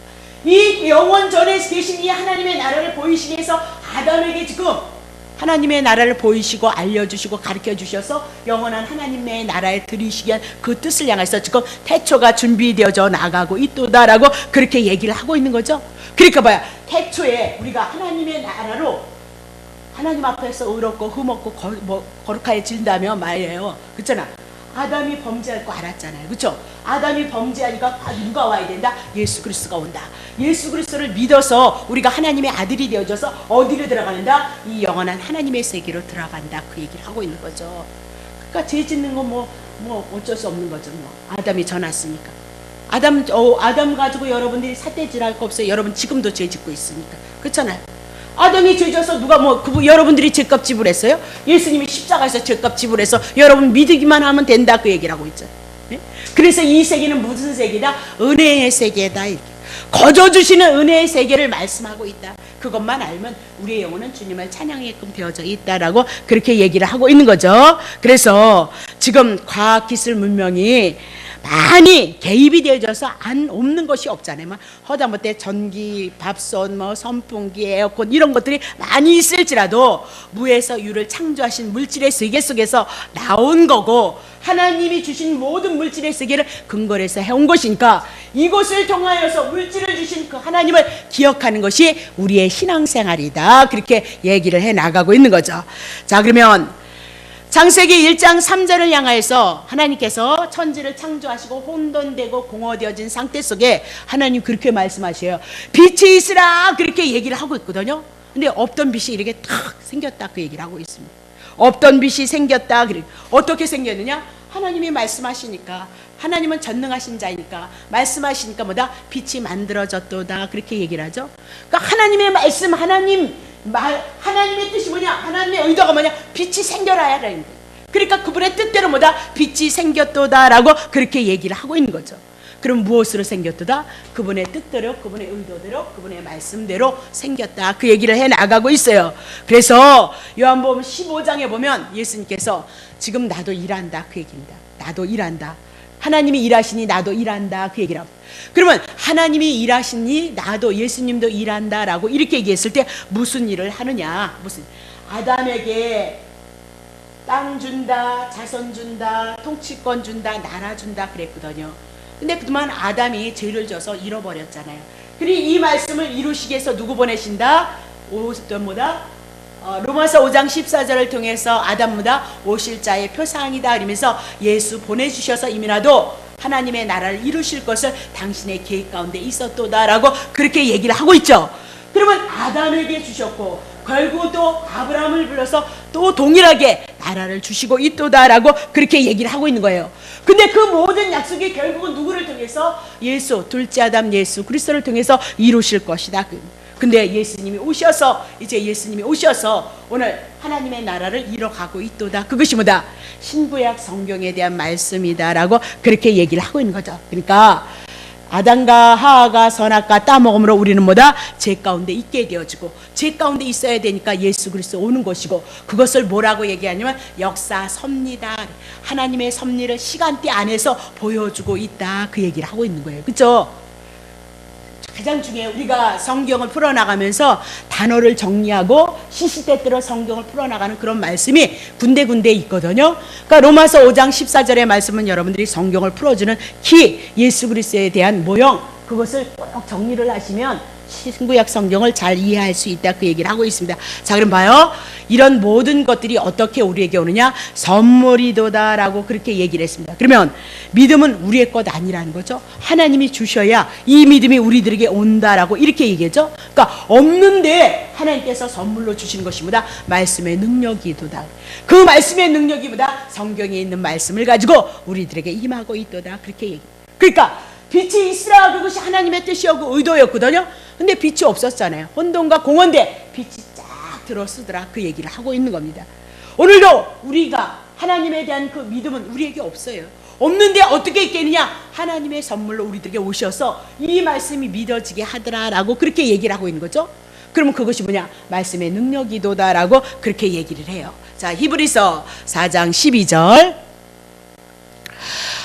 이 영원전에 계신 이 하나님의 나라를 보이시기 위해서 아담에게 지금 하나님의 나라를 보이시고 알려주시고 가르쳐주셔서 영원한 하나님의 나라에 들이시기 위한 그 뜻을 향해서 지금 태초가 준비되어져 나가고 있도다라고 그렇게 얘기를 하고 있는 거죠. 그러니까 봐요, 태초에 우리가 하나님의 나라로 하나님 앞에서 의롭고 흠없고 거룩해진다면 말이에요. 그렇잖아. 아담이 범죄할 거 알았잖아요. 그렇죠? 아담이 범죄하니까 누가 와야 된다? 예수 그리스도가 온다. 예수 그리스도를 믿어서 우리가 하나님의 아들이 되어져서 어디로 들어가는다? 이 영원한 하나님의 세계로 들어간다, 그 얘기를 하고 있는 거죠. 그러니까 죄 짓는 건 뭐 어쩔 수 없는 거죠. 아담이 져놨으니까. 아담 가지고 여러분들이 삿대질할 거 없어요. 여러분 지금도 죄 짓고 있으니까. 그렇잖아요. 아담이 죄져서 누가 여러분들이 죄값 지불했어요? 예수님이 십자가에서 죄값 지불해서 여러분 믿기만 하면 된다 그 얘기를 하고 있죠. 네? 그래서 이 세계는 무슨 세계다? 은혜의 세계다. 이렇게. 거저 주시는 은혜의 세계를 말씀하고 있다. 그것만 알면 우리의 영혼은 주님을 찬양하게끔 되어져 있다라고 그렇게 얘기를 하고 있는 거죠. 그래서 지금 과학기술 문명이 많이 개입이 되어져서 안 없는 것이 없잖아요. 허다못해 전기, 밥솥, 선풍기, 에어컨 이런 것들이 많이 있을지라도 무에서 유를 창조하신 물질의 세계 속에서 나온 거고 하나님이 주신 모든 물질의 세계를 근거로 해서 해온 것이니까 이것을 통하여서 물질을 주신 그 하나님을 기억하는 것이 우리의 신앙생활이다. 그렇게 얘기를 해 나가고 있는 거죠. 자, 그러면 창세기 1장 3절을 향하여서 하나님께서 천지를 창조하시고 혼돈되고 공허되어진 상태 속에 하나님 그렇게 말씀하셔요. 빛이 있으라 그렇게 얘기를 하고 있거든요. 근데 없던 빛이 이렇게 탁 생겼다 그 얘기를 하고 있습니다. 없던 빛이 생겼다. 어떻게 생겼느냐? 하나님이 말씀하시니까, 하나님은 전능하신 자이니까 말씀하시니까 빛이 만들어졌도다 그렇게 얘기를 하죠. 그러니까 하나님의 말씀, 하나님의 뜻이 뭐냐? 하나님의 의도가 뭐냐? 빛이 생겨라야 라는 거예요. 그러니까 그분의 뜻대로 빛이 생겼도다라고 그렇게 얘기를 하고 있는 거죠. 그럼 무엇으로 생겼도다? 그분의 뜻대로, 그분의 의도대로, 그분의 말씀대로 생겼다 그 얘기를 해 나가고 있어요. 그래서 요한복음 15장에 보면 예수님께서 지금 나도 일한다 그 얘기입니다. 나도 일한다. 하나님이 일하시니 나도 일한다 그 얘기를 합니다. 그러면 하나님이 일하시니 나도, 예수님도 일한다라고 이렇게 얘기했을 때 무슨 일을 하느냐? 무슨 아담에게 땅 준다, 자손 준다, 통치권 준다, 나라 준다 그랬거든요. 근데 그동안 아담이 죄를 져서 잃어버렸잖아요. 그리고 이 말씀을 이루시기 위해서 누구 보내신다? 로마서 5장 14절을 통해서 아담보다 오실 자의 표상이다 그러면서 예수 보내주셔서 이미나도 하나님의 나라를 이루실 것을 당신의 계획 가운데 있었도다라고 그렇게 얘기를 하고 있죠. 그러면 아담에게 주셨고 결국 또 아브라함을 불러서 또 동일하게 나라를 주시고 있도다라고 그렇게 얘기를 하고 있는 거예요. 근데 그 모든 약속이 결국은 누구를 통해서? 예수, 둘째 아담 예수 그리스도를 통해서 이루실 것이다. 근데 예수님이 오셔서 오늘 하나님의 나라를 이뤄가고 있도다. 그것이 뭐다? 신구약 성경에 대한 말씀이다라고 그렇게 얘기를 하고 있는 거죠. 그러니까 아담과 하와가 선악과 따먹음으로 우리는 죄 가운데 있게 되어지고 죄 가운데 있어야 되니까 예수 그리스도 오는 것이고, 그것을 뭐라고 얘기하냐면 역사 섭리다. 하나님의 섭리를 시간대 안에서 보여주고 있다 그 얘기를 하고 있는 거예요. 그렇죠? 가장 중요해. 우리가 성경을 풀어나가면서 단어를 정리하고 시시때때로 성경을 풀어나가는 그런 말씀이 군데군데 있거든요. 그러니까 로마서 5장 14절의 말씀은 여러분들이 성경을 풀어주는 키, 예수 그리스도에 대한 모형, 그것을 꼭 정리를 하시면 신구약 성경을 잘 이해할 수 있다 그 얘기를 하고 있습니다. 자, 그럼 봐요. 이런 모든 것들이 어떻게 우리에게 오느냐? 선물이도다라고 그렇게 얘기를 했습니다. 그러면 믿음은 우리의 것 아니라는 거죠. 하나님이 주셔야 이 믿음이 우리들에게 온다라고 이렇게 얘기했죠. 그러니까 없는데 하나님께서 선물로 주시는 것이 뭐다? 말씀의 능력이도다. 그 말씀의 능력이 뭐다? 성경에 있는 말씀을 가지고 우리들에게 임하고 있도다 그렇게 얘기해요. 그러니까 빛이 있으라 그것이 하나님의 뜻이었고 의도였거든요. 근데 빛이 없었잖아요. 혼돈과 공허인데 빛이 쫙 들어서더라 그 얘기를 하고 있는 겁니다. 오늘도 우리가 하나님에 대한 그 믿음은 우리에게 없어요. 없는데 어떻게 있겠느냐? 하나님의 선물로 우리들에게 오셔서 이 말씀이 믿어지게 하더라라고 그렇게 얘기를 하고 있는 거죠. 그러면 그것이 뭐냐? 말씀의 능력이도다라고 그렇게 얘기를 해요. 자, 히브리서 4장 12절.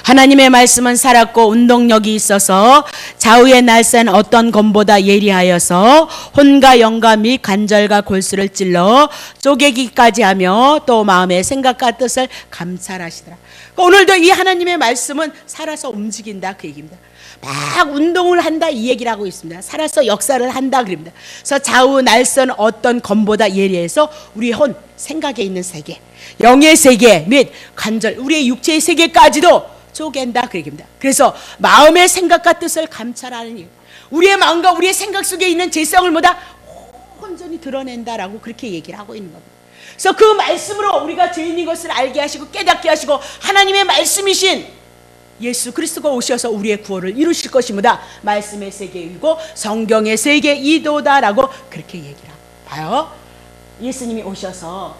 하나님의 말씀은 살았고 운동력이 있어서 좌우의 날쌘 어떤 검보다 예리하여서 혼과 영과 및 관절과 골수를 찔러 쪼개기까지 하며 또 마음의 생각과 뜻을 감찰하시더라. 그러니까 오늘도 이 하나님의 말씀은 살아서 움직인다 그 얘기입니다. 막 운동을 한다 이 얘기를 하고 있습니다. 살아서 역사를 한다 그럽니다. 그래서 좌우 날선 어떤 검보다 예리해서 우리 혼, 생각에 있는 세계, 영의 세계 및 관절, 우리의 육체의 세계까지도 쪼갠다 그 얘기입니다. 그래서 마음의 생각과 뜻을 감찰하는 일, 우리의 마음과 우리의 생각 속에 있는 죄성을 온전히 드러낸다라고 그렇게 얘기를 하고 있는 겁니다. 그래서 그 말씀으로 우리가 죄인인 것을 알게 하시고 깨닫게 하시고 하나님의 말씀이신 예수 그리스도가 오셔서 우리의 구원을 이루실 것이 뭐다? 말씀의 세계이고 성경의 세계이도다라고 그렇게 얘기를 하고 봐요. 예수님이 오셔서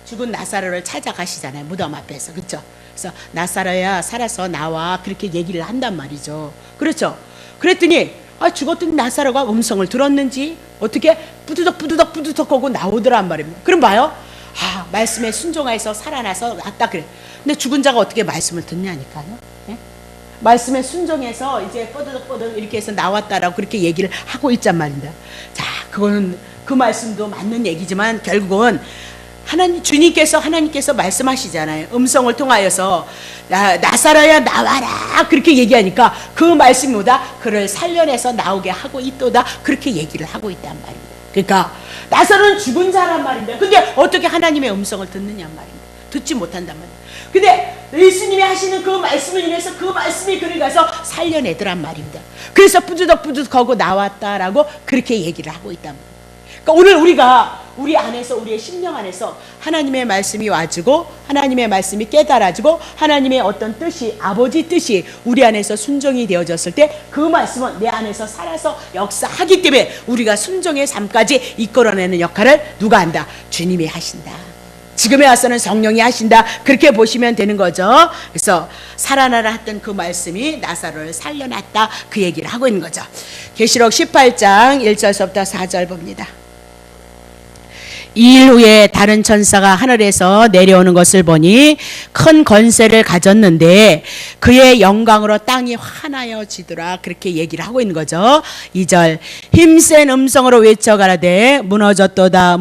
죽은 나사로를 찾아가시잖아요. 무덤 앞에서. 그렇죠? 그래서 나사로야 살아서 나와 그렇게 얘기를 한단 말이죠. 그렇죠? 그랬더니 죽었던 나사로가 음성을 들었는지 어떻게 뿌드덕 하고 나오더란 말입니다. 그럼 봐요. 말씀에 순종해서 살아나서 났다 그래. 근데 죽은 자가 어떻게 말씀을 듣냐니까요. 예? 말씀에 순종해서 이제 뻐드덕 이렇게 해서 나왔다라고 그렇게 얘기를 하고 있단 말입니다. 자, 그거는 그 말씀도 맞는 얘기지만 결국은 하나님께서 말씀하시잖아요. 음성을 통하여서 나사로야 나와라 그렇게 얘기하니까 그 말씀보다 그를 살려내서 나오게 하고 있도다 그렇게 얘기를 하고 있단 말입니다. 그러니까 나사로는 죽은 자란 말입니다. 근데 어떻게 하나님의 음성을 듣느냐 말입니다. 듣지 못한단 말입니다. 근데 예수님이 하시는 그 말씀을 인해서 그 말씀이 그를 가서 살려내더란 말입니다. 그래서 뿌드덕하고 나왔다라고 그렇게 얘기를 하고 있단 말입니다. 그러니까 오늘 우리가 우리 안에서 우리의 심령 안에서 하나님의 말씀이 와지고 하나님의 말씀이 깨달아지고 하나님의 어떤 뜻이 아버지 뜻이 우리 안에서 순종이 되어졌을 때 그 말씀은 내 안에서 살아서 역사하기 때문에 우리가 순종의 삶까지 이끌어내는 역할을 누가 한다? 주님이 하신다. 지금에 와서는 성령이 하신다. 그렇게 보시면 되는 거죠. 그래서 살아나라 했던 그 말씀이 나사로를 살려놨다 그 얘기를 하고 있는 거죠. 계시록 18장 1절서부터 4절 봅니다. 2일 후에 다른 천사가 하늘에서 내려오는 것을 보니 큰 권세를 가졌는데 그의 영광으로 땅이 환하여지더라 그렇게 얘기를 하고 있는 거죠. 2절 힘센 음성으로 외쳐가라되 무너졌도다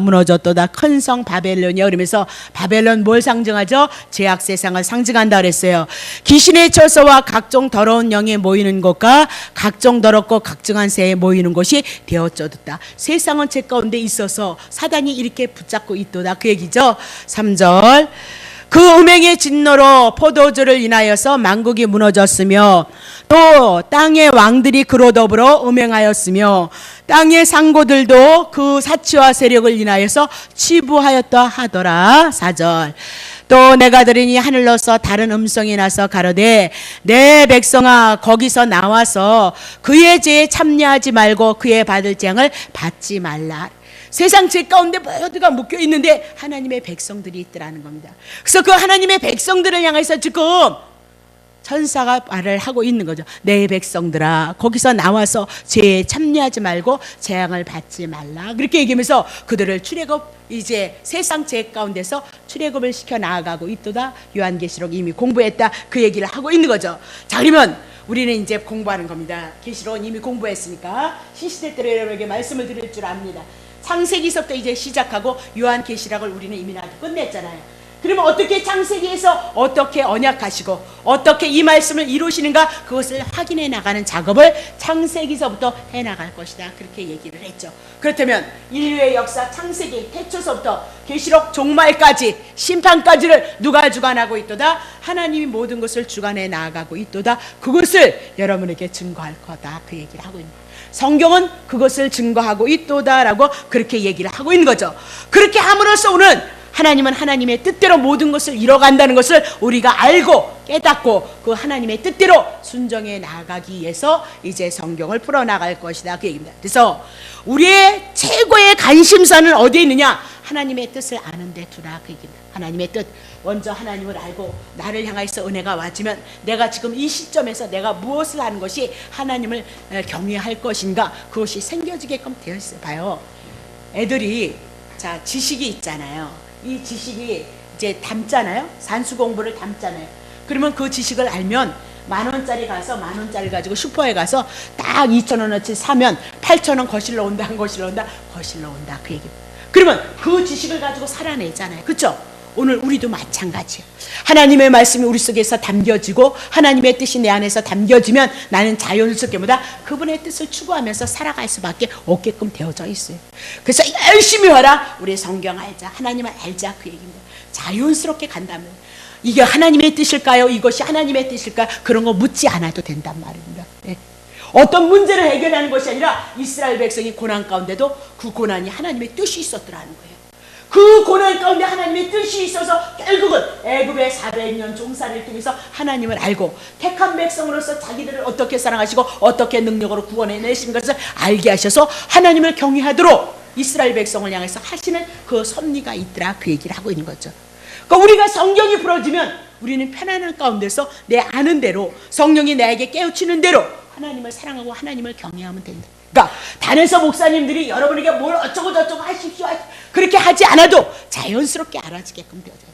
큰 성 바벨론이여. 그러면서 바벨론 뭘 상징하죠? 죄악 세상을 상징한다 그랬어요. 귀신의 처소와 각종 더러운 영이 모이는 곳과 각종 더럽고 각종한 새에 모이는 곳이 되어졌다. 세상은 죄 가운데 있어서 사단이 이렇게 붙잡고 있도다 그 얘기죠. 3절 그 음행의 진노로 포도주를 인하여서 만국이 무너졌으며 또 땅의 왕들이 그로 더불어 음행하였으며 땅의 상고들도 그 사치와 세력을 인하여서 치부하였다 하더라. 4절 또 내가 들으니 하늘로서 다른 음성이 나서 가로되 내 백성아 거기서 나와서 그의 죄에 참여하지 말고 그의 받을 재앙을 받지 말라. 세상 죄 가운데 모두가 묶여 있는데 하나님의 백성들이 있더라는 겁니다. 그래서 그 하나님의 백성들을 향해서 지금 천사가 말을 하고 있는 거죠. 내 백성들아 거기서 나와서 죄에 참여하지 말고 재앙을 받지 말라 그렇게 얘기하면서 그들을 출애굽 이제 세상 죄 가운데서 출애굽을 시켜 나아가고 있도다. 요한계시록 이미 공부했다 그 얘기를 하고 있는 거죠. 자, 그러면 우리는 이제 공부하는 겁니다. 계시록은 이미 공부했으니까 시시때때로 여러분에게 말씀을 드릴 줄 압니다. 창세기서부터 이제 시작하고 요한계시록을 우리는 이미 나도 끝냈잖아요. 그러면 어떻게 창세기에서 어떻게 언약하시고 어떻게 이 말씀을 이루시는가 그것을 확인해 나가는 작업을 창세기서부터 해나갈 것이다 그렇게 얘기를 했죠. 그렇다면 인류의 역사 창세기 태초서부터 계시록 종말까지 심판까지를 누가 주관하고 있도다? 하나님이 모든 것을 주관해 나아가고 있도다. 그것을 여러분에게 증거할 거다 그 얘기를 하고 있는 거예요. 성경은 그것을 증거하고 있도다라고 그렇게 얘기를 하고 있는 거죠. 그렇게 함으로써 오늘 하나님은 하나님의 뜻대로 모든 것을 이뤄간다는 것을 우리가 알고 깨닫고 그 하나님의 뜻대로 순종해 나아가기 위해서 이제 성경을 풀어나갈 것이다 그 얘기입니다. 그래서 우리의 최고의 관심사는 어디에 있느냐? 하나님의 뜻을 아는 데 두라 그 얘기입니다. 하나님의 뜻, 먼저 하나님을 알고 나를 향해서 은혜가 와지면 내가 지금 이 시점에서 내가 무엇을 하는 것이 하나님을 경외할 것인가 그것이 생겨지게끔 되어 있어요. 봐요, 애들이 자 지식이 있잖아요. 이 지식이 이제 담잖아요. 산수 공부를 담잖아요. 그러면 그 지식을 알면 10,000원짜리 가서 10,000원짜리 가지고 슈퍼에 가서 딱 2,000원어치 사면 8,000원 거실러 온다 거실러 온다 거실러 온다 그 얘기입니다. 그러면 그 지식을 가지고 살아내잖아요. 그렇죠? 오늘 우리도 마찬가지예요. 하나님의 말씀이 우리 속에서 담겨지고 하나님의 뜻이 내 안에서 담겨지면 나는 자연스럽게 그분의 뜻을 추구하면서 살아갈 수밖에 없게끔 되어져 있어요. 그래서 열심히 하라. 우리 성경 알자, 하나님을 알자 그 얘기입니다. 자연스럽게 간다면 이게 하나님의 뜻일까요? 이것이 하나님의 뜻일까요? 그런 거 묻지 않아도 된단 말입니다. 네. 어떤 문제를 해결하는 것이 아니라 이스라엘 백성이 고난 가운데도 그 고난이 하나님의 뜻이 있었더라는 거예요. 그 고난 가운데 하나님의 뜻이 있어서 결국은 애굽의 400년 종살이를 통해서 하나님을 알고 택한 백성으로서 자기들을 어떻게 사랑하시고 어떻게 능력으로 구원해내신 것을 알게 하셔서 하나님을 경외하도록 이스라엘 백성을 향해서 하시는 그 섭리가 있더라, 그 얘기를 하고 있는 거죠. 그러니까 우리가 성경이 풀어지면 우리는 편안한 가운데서 내 아는 대로, 성령이 나에게 깨우치는 대로 하나님을 사랑하고 하나님을 경외하면 된다. 그러니까 단에서 목사님들이 여러분에게 뭘 어쩌고 저쩌고 하십시오 그렇게 하지 않아도 자연스럽게 알아지게끔 되어져야 돼요.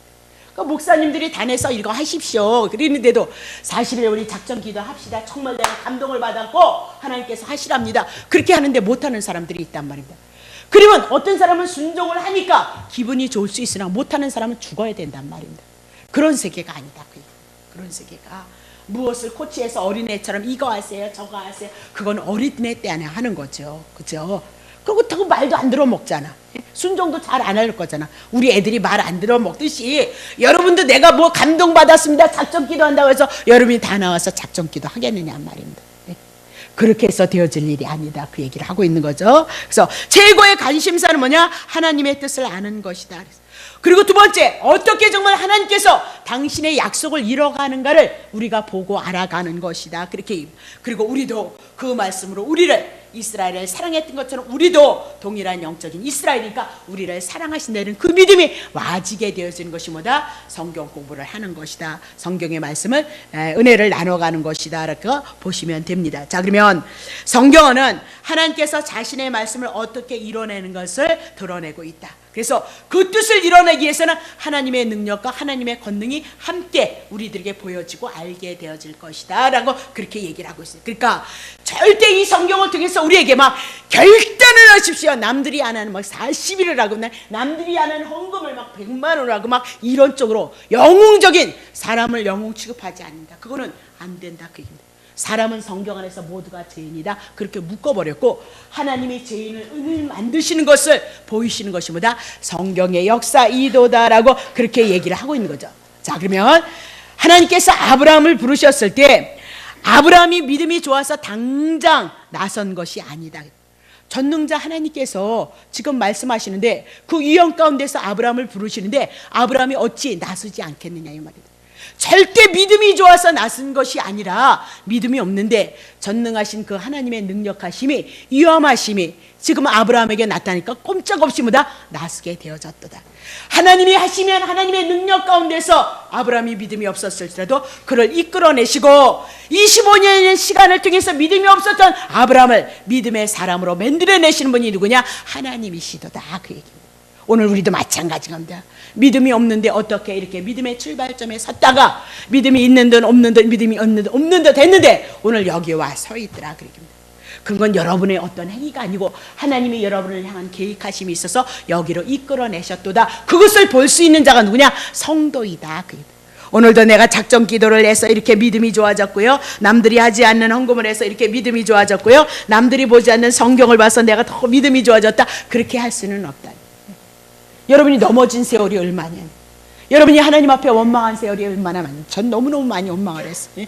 그러니까 목사님들이 단에서 이거 하십시오 그러는데도 사실은 우리 작전 기도 합시다, 정말 내가 감동을 받았고 하나님께서 하시랍니다, 그렇게 하는데 못하는 사람들이 있단 말입니다. 그러면 어떤 사람은 순종을 하니까 기분이 좋을 수 있으나 못하는 사람은 죽어야 된단 말입니다. 그런 세계가 아니다. 그런 세계가 무엇을 코치해서 어린애처럼 이거 하세요 저거 하세요, 그건 어린애 때 안에 하는 거죠. 그죠? 그렇다고 말도 안 들어 먹잖아. 순종도 잘 안 할 거잖아. 우리 애들이 말 안 들어 먹듯이 여러분도 내가 뭐 감동받았습니다 작전 기도한다고 해서 여러분이 다 나와서 작전 기도 하겠느냐 말입니다. 그렇게 해서 되어질 일이 아니다, 그 얘기를 하고 있는 거죠. 그래서 최고의 관심사는 뭐냐? 하나님의 뜻을 아는 것이다. 그리고 두 번째, 어떻게 정말 하나님께서 당신의 약속을 이뤄가는가를 우리가 보고 알아가는 것이다. 그렇게. 그리고 우리도 그 말씀으로 우리를 이스라엘을 사랑했던 것처럼 우리도 동일한 영적인 이스라엘이니까 우리를 사랑하신다는 그 믿음이 와지게 되어지는 것이 뭐다? 성경 공부를 하는 것이다. 성경의 말씀을 은혜를 나눠가는 것이다. 이렇게 보시면 됩니다. 자, 그러면 성경은 하나님께서 자신의 말씀을 어떻게 이뤄내는 것을 드러내고 있다. 그래서 그 뜻을 이뤄내기 위해서는 하나님의 능력과 하나님의 권능이 함께 우리들에게 보여지고 알게 되어질 것이다 라고 그렇게 얘기를 하고 있어요. 그러니까 절대 이 성경을 통해서 우리에게 막 결단을 하십시오, 남들이 안 하는 막 40일을 하고 남들이 안 하는 헌금을 막 100만 원을 하고 막 이런 쪽으로 영웅적인 사람을 영웅 취급하지 않는다. 그거는 안 된다, 그 얘기입니다. 사람은 성경 안에서 모두가 죄인이다, 그렇게 묶어버렸고 하나님이 죄인을 만드시는 것을 보이시는 것이 뭐다? 성경의 역사이도다라고 그렇게 얘기를 하고 있는 거죠. 자, 그러면 하나님께서 아브라함을 부르셨을 때 아브라함이 믿음이 좋아서 당장 나선 것이 아니다. 전능자 하나님께서 지금 말씀하시는데 그 위험 가운데서 아브라함을 부르시는데 아브라함이 어찌 나서지 않겠느냐 이 말이다. 절대 믿음이 좋아서 나선 것이 아니라 믿음이 없는데 전능하신 그 하나님의 능력하심이, 위험하심이 지금 아브라함에게 나타나니까 꼼짝없이 뭐다? 나서게 되어졌도다. 하나님이 하시면 하나님의 능력 가운데서 아브라함이 믿음이 없었을지라도 그를 이끌어내시고 25년의 시간을 통해서 믿음이 없었던 아브라함을 믿음의 사람으로 만들어내시는 분이 누구냐? 하나님이시도다, 그 얘기입니다. 오늘 우리도 마찬가지입니다. 믿음이 없는데 어떻게 이렇게 믿음의 출발점에 섰다가 믿음이 있는 듯 없는 듯 믿음이 없는 듯 했는데 오늘 여기 와 서 있더라, 그 얘기입니다. 그건 여러분의 어떤 행위가 아니고 하나님이 여러분을 향한 계획하심이 있어서 여기로 이끌어내셨도다. 그것을 볼 수 있는 자가 누구냐? 성도이다, 그 얘기입니다. 오늘도 내가 작전 기도를 해서 이렇게 믿음이 좋아졌고요, 남들이 하지 않는 헌금을 해서 이렇게 믿음이 좋아졌고요, 남들이 보지 않는 성경을 봐서 내가 더 믿음이 좋아졌다, 그렇게 할 수는 없다. 여러분이 넘어진 세월이 얼마냐, 여러분이 하나님 앞에 원망한 세월이 얼마나 많냐. 전 너무너무 많이 원망을 했어요.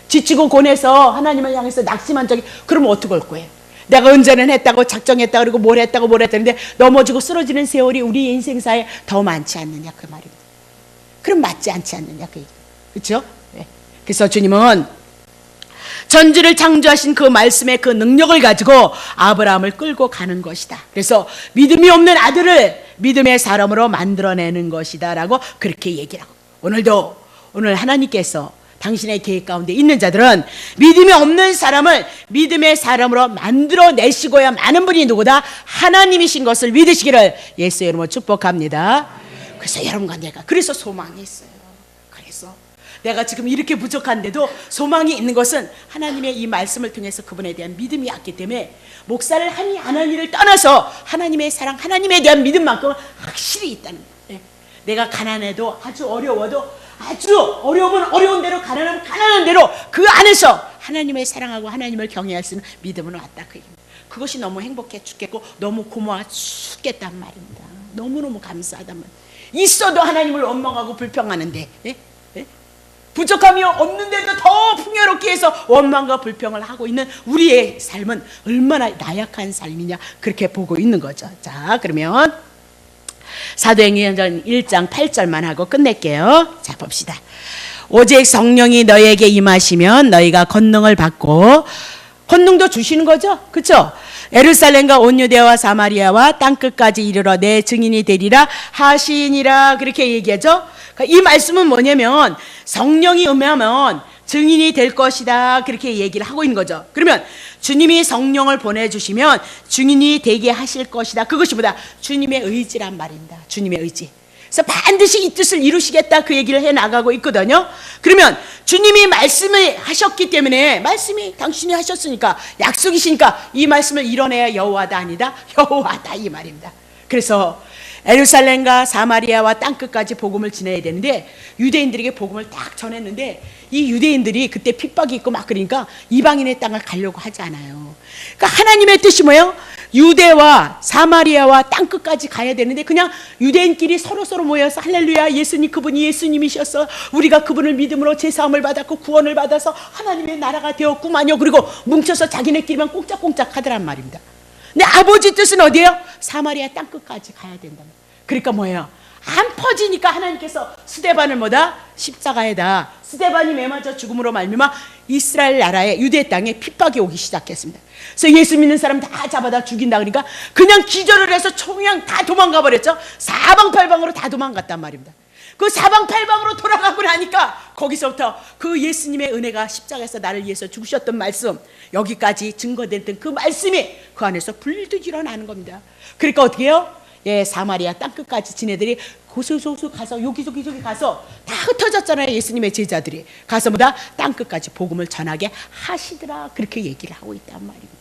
지치고 고뇌서 하나님을 향해서 낙심한 적이, 그러면 어떡할 거예요? 내가 은전은 했다고 작정했다고 그리고 뭘 했다고 했다는데 넘어지고 쓰러지는 세월이 우리 인생사에 더 많지 않느냐, 그 말입니다. 그럼 맞지 않지 않느냐, 그 얘기. 그렇죠? 네. 그래서 주님은 전지를 창조하신 그 말씀의 그 능력을 가지고 아브라함을 끌고 가는 것이다. 그래서 믿음이 없는 아들을 믿음의 사람으로 만들어내는 것이다 라고 그렇게 얘기를 하고, 오늘 하나님께서 당신의 계획 가운데 있는 자들은 믿음이 없는 사람을 믿음의 사람으로 만들어내시고야 많은 분이 누구다? 하나님이신 것을 믿으시기를 예수의 이름으로 축복합니다. 그래서 여러분과 내가 그래서 소망이 있어요. 그래서 내가 지금 이렇게 부족한데도 소망이 있는 것은 하나님의 이 말씀을 통해서 그분에 대한 믿음이 왔기 때문에 목사를 하니 안 하니를 떠나서 하나님의 사랑, 하나님에 대한 믿음만큼은 확실히 있다는 거예요. 내가 가난해도 아주 어려워도 아주 어려우면 어려운 대로, 가난하면 가난한 대로 그 안에서 하나님을 사랑하고 하나님을 경외할 수 있는 믿음은 왔다, 그 얘기입니다. 그것이 너무 행복해 죽겠고 너무 고마워 죽겠단 말입니다. 너무너무 감사하단 말입니다. 있어도 하나님을 원망하고 불평하는데, 부족함이 없는데도 더 풍요롭게 해서 원망과 불평을 하고 있는 우리의 삶은 얼마나 나약한 삶이냐, 그렇게 보고 있는 거죠. 자, 그러면 사도행전 1장 8절만 하고 끝낼게요. 자, 봅시다. 오직 성령이 너희에게 임하시면 너희가 권능을 받고 권능도 주시는 거죠. 그렇죠? 예루살렘과 온 유대와 사마리아와 땅끝까지 이르러 내 증인이 되리라 하시니라 그렇게 얘기하죠. 그러니까 이 말씀은 뭐냐면 성령이 임하면 증인이 될 것이다 그렇게 얘기를 하고 있는 거죠. 그러면 주님이 성령을 보내주시면 증인이 되게 하실 것이다. 그것이 뭐다? 주님의 의지란 말입니다. 주님의 의지. 그래서 반드시 이 뜻을 이루시겠다 그 얘기를 해나가고 있거든요. 그러면 주님이 말씀을 하셨기 때문에 말씀이 당신이 하셨으니까 약속이시니까 이 말씀을 이뤄내야 여호와다 아니다? 여호와다 이 말입니다. 그래서 예루살렘과 사마리아와 땅끝까지 복음을 전해야 되는데 유대인들에게 복음을 딱 전했는데 이 유대인들이 그때 핍박이 있고 막 그러니까 이방인의 땅을 가려고 하지 않아요. 그러니까 하나님의 뜻이 뭐예요? 유대와 사마리아와 땅끝까지 가야 되는데 그냥 유대인끼리 서로 모여서 할렐루야 예수님 그분이 예수님이셨어 우리가 그분을 믿음으로 제사함을 받았고 구원을 받아서 하나님의 나라가 되었구만요. 그리고 뭉쳐서 자기네끼리만 꽁짝꽁짝 하더란 말입니다. 근데 아버지 뜻은 어디예요? 사마리아 땅끝까지 가야 된다. 그러니까 뭐예요? 안 퍼지니까 하나님께서 스데반을 뭐다? 십자가에다 스데반이 매맞아 죽음으로 말미암아 이스라엘 나라의 유대 땅에 핍박이 오기 시작했습니다. 그래서 예수 믿는 사람 다 잡아다 죽인다 그러니까 그냥 기절을 해서 그냥 다 도망가 버렸죠. 사방팔방으로 다 도망갔단 말입니다. 그 사방팔방으로 돌아가고 나니까 거기서부터 그 예수님의 은혜가 십자가에서 나를 위해서 죽으셨던 말씀 여기까지 증거됐던 그 말씀이 그 안에서 불듯 일어나는 겁니다. 그러니까 어떻게 해요? 예, 사마리아 땅끝까지 지네들이 고소소소 가서 여기저기 가서 다 흩어졌잖아요. 예수님의 제자들이 가서 뭐다? 땅끝까지 복음을 전하게 하시더라 그렇게 얘기를 하고 있단 말입니다.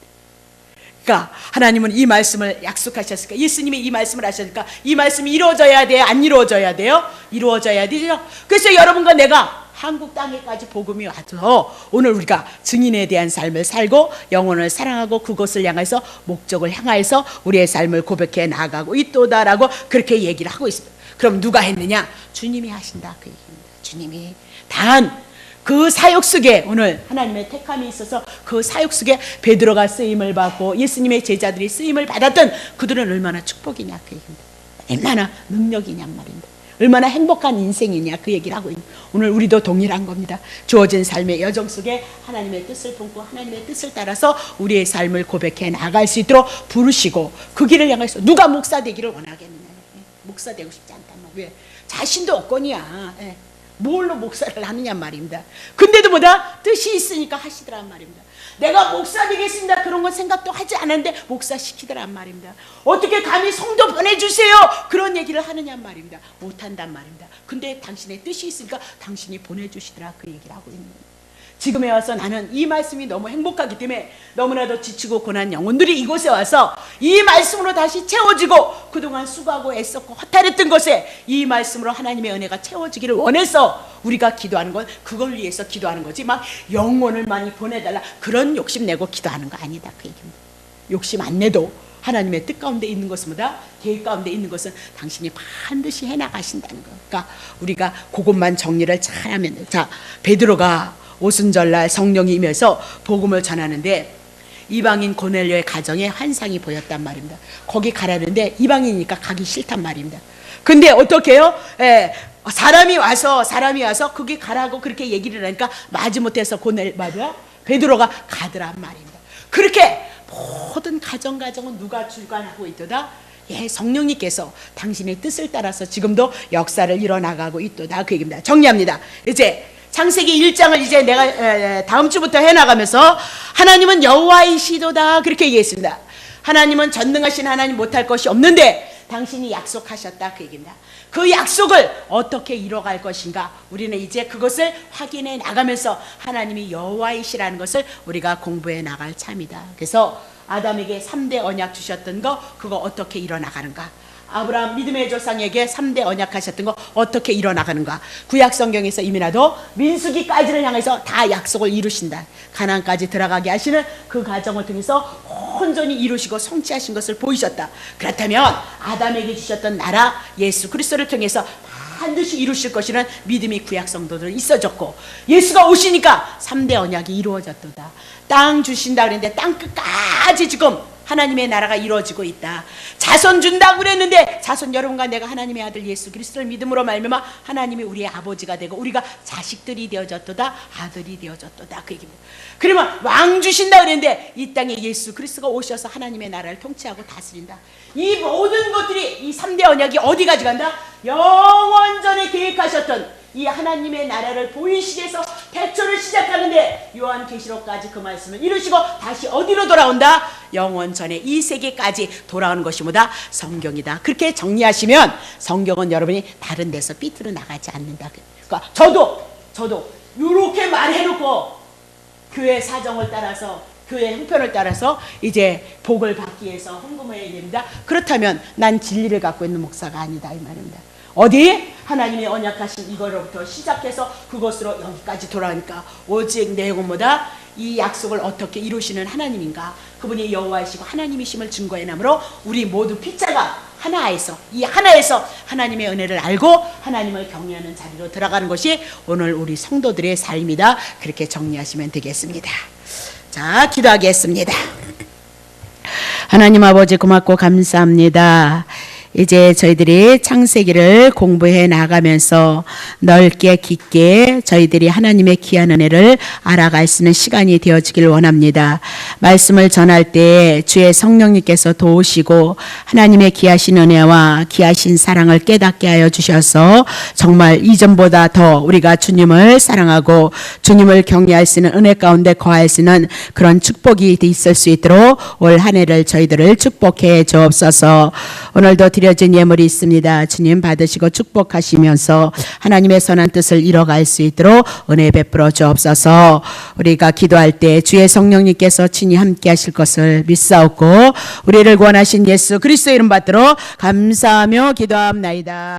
그러니까 하나님은 이 말씀을 약속하셨으니까 예수님이 이 말씀을 하셨으니까 이 말씀이 이루어져야 돼요? 안 이루어져야 돼요? 이루어져야 되죠. 그래서 여러분과 내가 한국 땅에까지 복음이 와서 오늘 우리가 증인에 대한 삶을 살고 영혼을 사랑하고 그것을 향해서 목적을 향해서 우리의 삶을 고백해 나가고 있도다라고 그렇게 얘기를 하고 있습니다. 그럼 누가 했느냐? 주님이 하신다 그 얘기입니다. 주님이 단 그 사역 속에 오늘 하나님의 택함이 있어서 그 사역 속에 베드로가 쓰임을 받고 예수님의 제자들이 쓰임을 받았던 그들은 얼마나 축복이냐 그 얘기입니다. 얼마나 능력이냐 말입니다. 얼마나 행복한 인생이냐 그 얘기를 하고 있는 오늘 우리도 동일한 겁니다. 주어진 삶의 여정 속에 하나님의 뜻을 품고 하나님의 뜻을 따라서 우리의 삶을 고백해 나갈 수 있도록 부르시고 그 길을 향해서 누가 목사 되기를 원하겠느냐. 목사 되고 싶지 않단 말이에요. 왜? 자신도 없거니야. 뭘로 목사를 하느냐 말입니다. 근데도 뭐다? 뜻이 있으니까 하시더란 말입니다. 내가 목사 되겠습니다 그런 건 생각도 하지 않았는데 목사 시키더란 말입니다. 어떻게 감히 성도 보내주세요 그런 얘기를 하느냐 말입니다. 못한단 말입니다. 근데 당신의 뜻이 있으니까 당신이 보내주시더라 그 얘기를 하고 있는 거예요. 지금에 와서 나는 이 말씀이 너무 행복하기 때문에 너무나도 지치고 고난 영혼들이 이곳에 와서 이 말씀으로 다시 채워지고 그동안 수고하고 애썼고 허탈했던 것에 이 말씀으로 하나님의 은혜가 채워지기를 원해서 우리가 기도하는 건 그걸 위해서 기도하는 거지 막 영혼을 많이 보내달라 그런 욕심 내고 기도하는 거 아니다 그 얘기입니다. 욕심 안 내도 하나님의 뜻 가운데 있는 것은 뭐다? 계획 가운데 있는 것은 당신이 반드시 해나가신다는 거. 그러니까 우리가 그것만 정리를 잘하면 자 베드로가 오순절날 성령이 임해서 복음을 전하는데 이방인 고넬료의 가정에 환상이 보였단 말입니다. 거기 가라는데 이방인이니까 가기 싫단 말입니다. 근데 어떻게 해요? 사람이 와서 거기 가라고 그렇게 얘기를 하니까 마지못해서 베드로가 가더란 말입니다. 그렇게 모든 가정은 누가 주관하고 있도다? 예, 성령님께서 당신의 뜻을 따라서 지금도 역사를 이뤄나가고 있도다 그 얘기입니다. 정리합니다. 이제 창세기 1장을 이제 내가 다음 주부터 해나가면서 하나님은 여호와이시도다 그렇게 얘기했습니다. 하나님은 전능하신 하나님 못할 것이 없는데 당신이 약속하셨다 그 얘기입니다. 그 약속을 어떻게 이뤄갈 것인가 우리는 이제 그것을 확인해 나가면서 하나님이 여호와이시라는 것을 우리가 공부해 나갈 참이다. 그래서 아담에게 3대 언약 주셨던 거 그거 어떻게 이뤄나가는가 아브라함 믿음의 조상에게 3대 언약하셨던 거 어떻게 이뤄나가는가 구약 성경에서 이미라도 민수기까지를 향해서 다 약속을 이루신다. 가나안까지 들어가게 하시는 그 과정을 통해서 온전히 이루시고 성취하신 것을 보이셨다. 그렇다면 아담에게 주셨던 나라 예수 그리스도를 통해서 반드시 이루실 것이라는 믿음이 구약 성도들은 있어졌고 예수가 오시니까 3대 언약이 이루어졌도다. 땅 주신다 그랬는데 땅 끝까지 지금 하나님의 나라가 이루어지고 있다. 자손 준다고 그랬는데 자손 여러분과 내가 하나님의 아들 예수 그리스도를 믿음으로 말미암아 하나님이 우리의 아버지가 되고 우리가 자식들이 되어졌도다, 아들이 되어졌도다, 그 얘기입니다. 그러면 왕 주신다 그랬는데 이 땅에 예수 그리스도가 오셔서 하나님의 나라를 통치하고 다스린다. 이 모든 것들이 이 3대 언약이 어디 가져간다? 영원전에 계획하셨던 이 하나님의 나라를 보이시게해서 태초를 시작하는데 요한계시록까지 그 말씀을 이루시고 다시 어디로 돌아온다? 영원전에 이 세계까지 돌아오는 것이 뭐다? 성경이다. 그렇게 정리하시면 성경은 여러분이 다른 데서 삐뚤어 나가지 않는다. 그러니까 저도 이렇게 말해놓고 교회 사정을 따라서 교회 형편을 따라서 이제 복을 받기 위해서 헌금해야 됩니다. 그렇다면 난 진리를 갖고 있는 목사가 아니다 이 말입니다. 어디? 하나님의 언약하신 이거로부터 시작해서 그것으로 여기까지 돌아오니까 오직 내용은 뭐다? 이 약속을 어떻게 이루시는 하나님인가? 그분이 여호와이시고 하나님이심을 증거해 남으로 우리 모두 피자가 하나에서 이 하나에서 하나님의 은혜를 알고 하나님을 경외하는 자리로 들어가는 것이 오늘 우리 성도들의 삶이다. 그렇게 정리하시면 되겠습니다. 자, 기도하겠습니다. 하나님 아버지 고맙고 감사합니다. 이제 저희들이 창세기를 공부해 나가면서 넓게 깊게 저희들이 하나님의 귀한 은혜를 알아갈 수 있는 시간이 되어지길 원합니다. 말씀을 전할 때 주의 성령님께서 도우시고 하나님의 귀하신 은혜와 귀하신 사랑을 깨닫게 하여 주셔서 정말 이전보다 더 우리가 주님을 사랑하고 주님을 경외할 수 있는 은혜 가운데 거할 수 있는 그런 축복이 있을 수 있도록 올 한 해를 저희들을 축복해 주옵소서. 오늘도 드려진 예물이 있습니다. 주님 받으시고 축복하시면서 하나님의 선한 뜻을 이뤄갈 수 있도록 은혜 베풀어 주옵소서. 우리가 기도할 때 주의 성령님께서 친히 함께 하실 것을 믿사옵고 우리를 구원하신 예수 그리스도의 이름 받들어 감사하며 기도합나이다.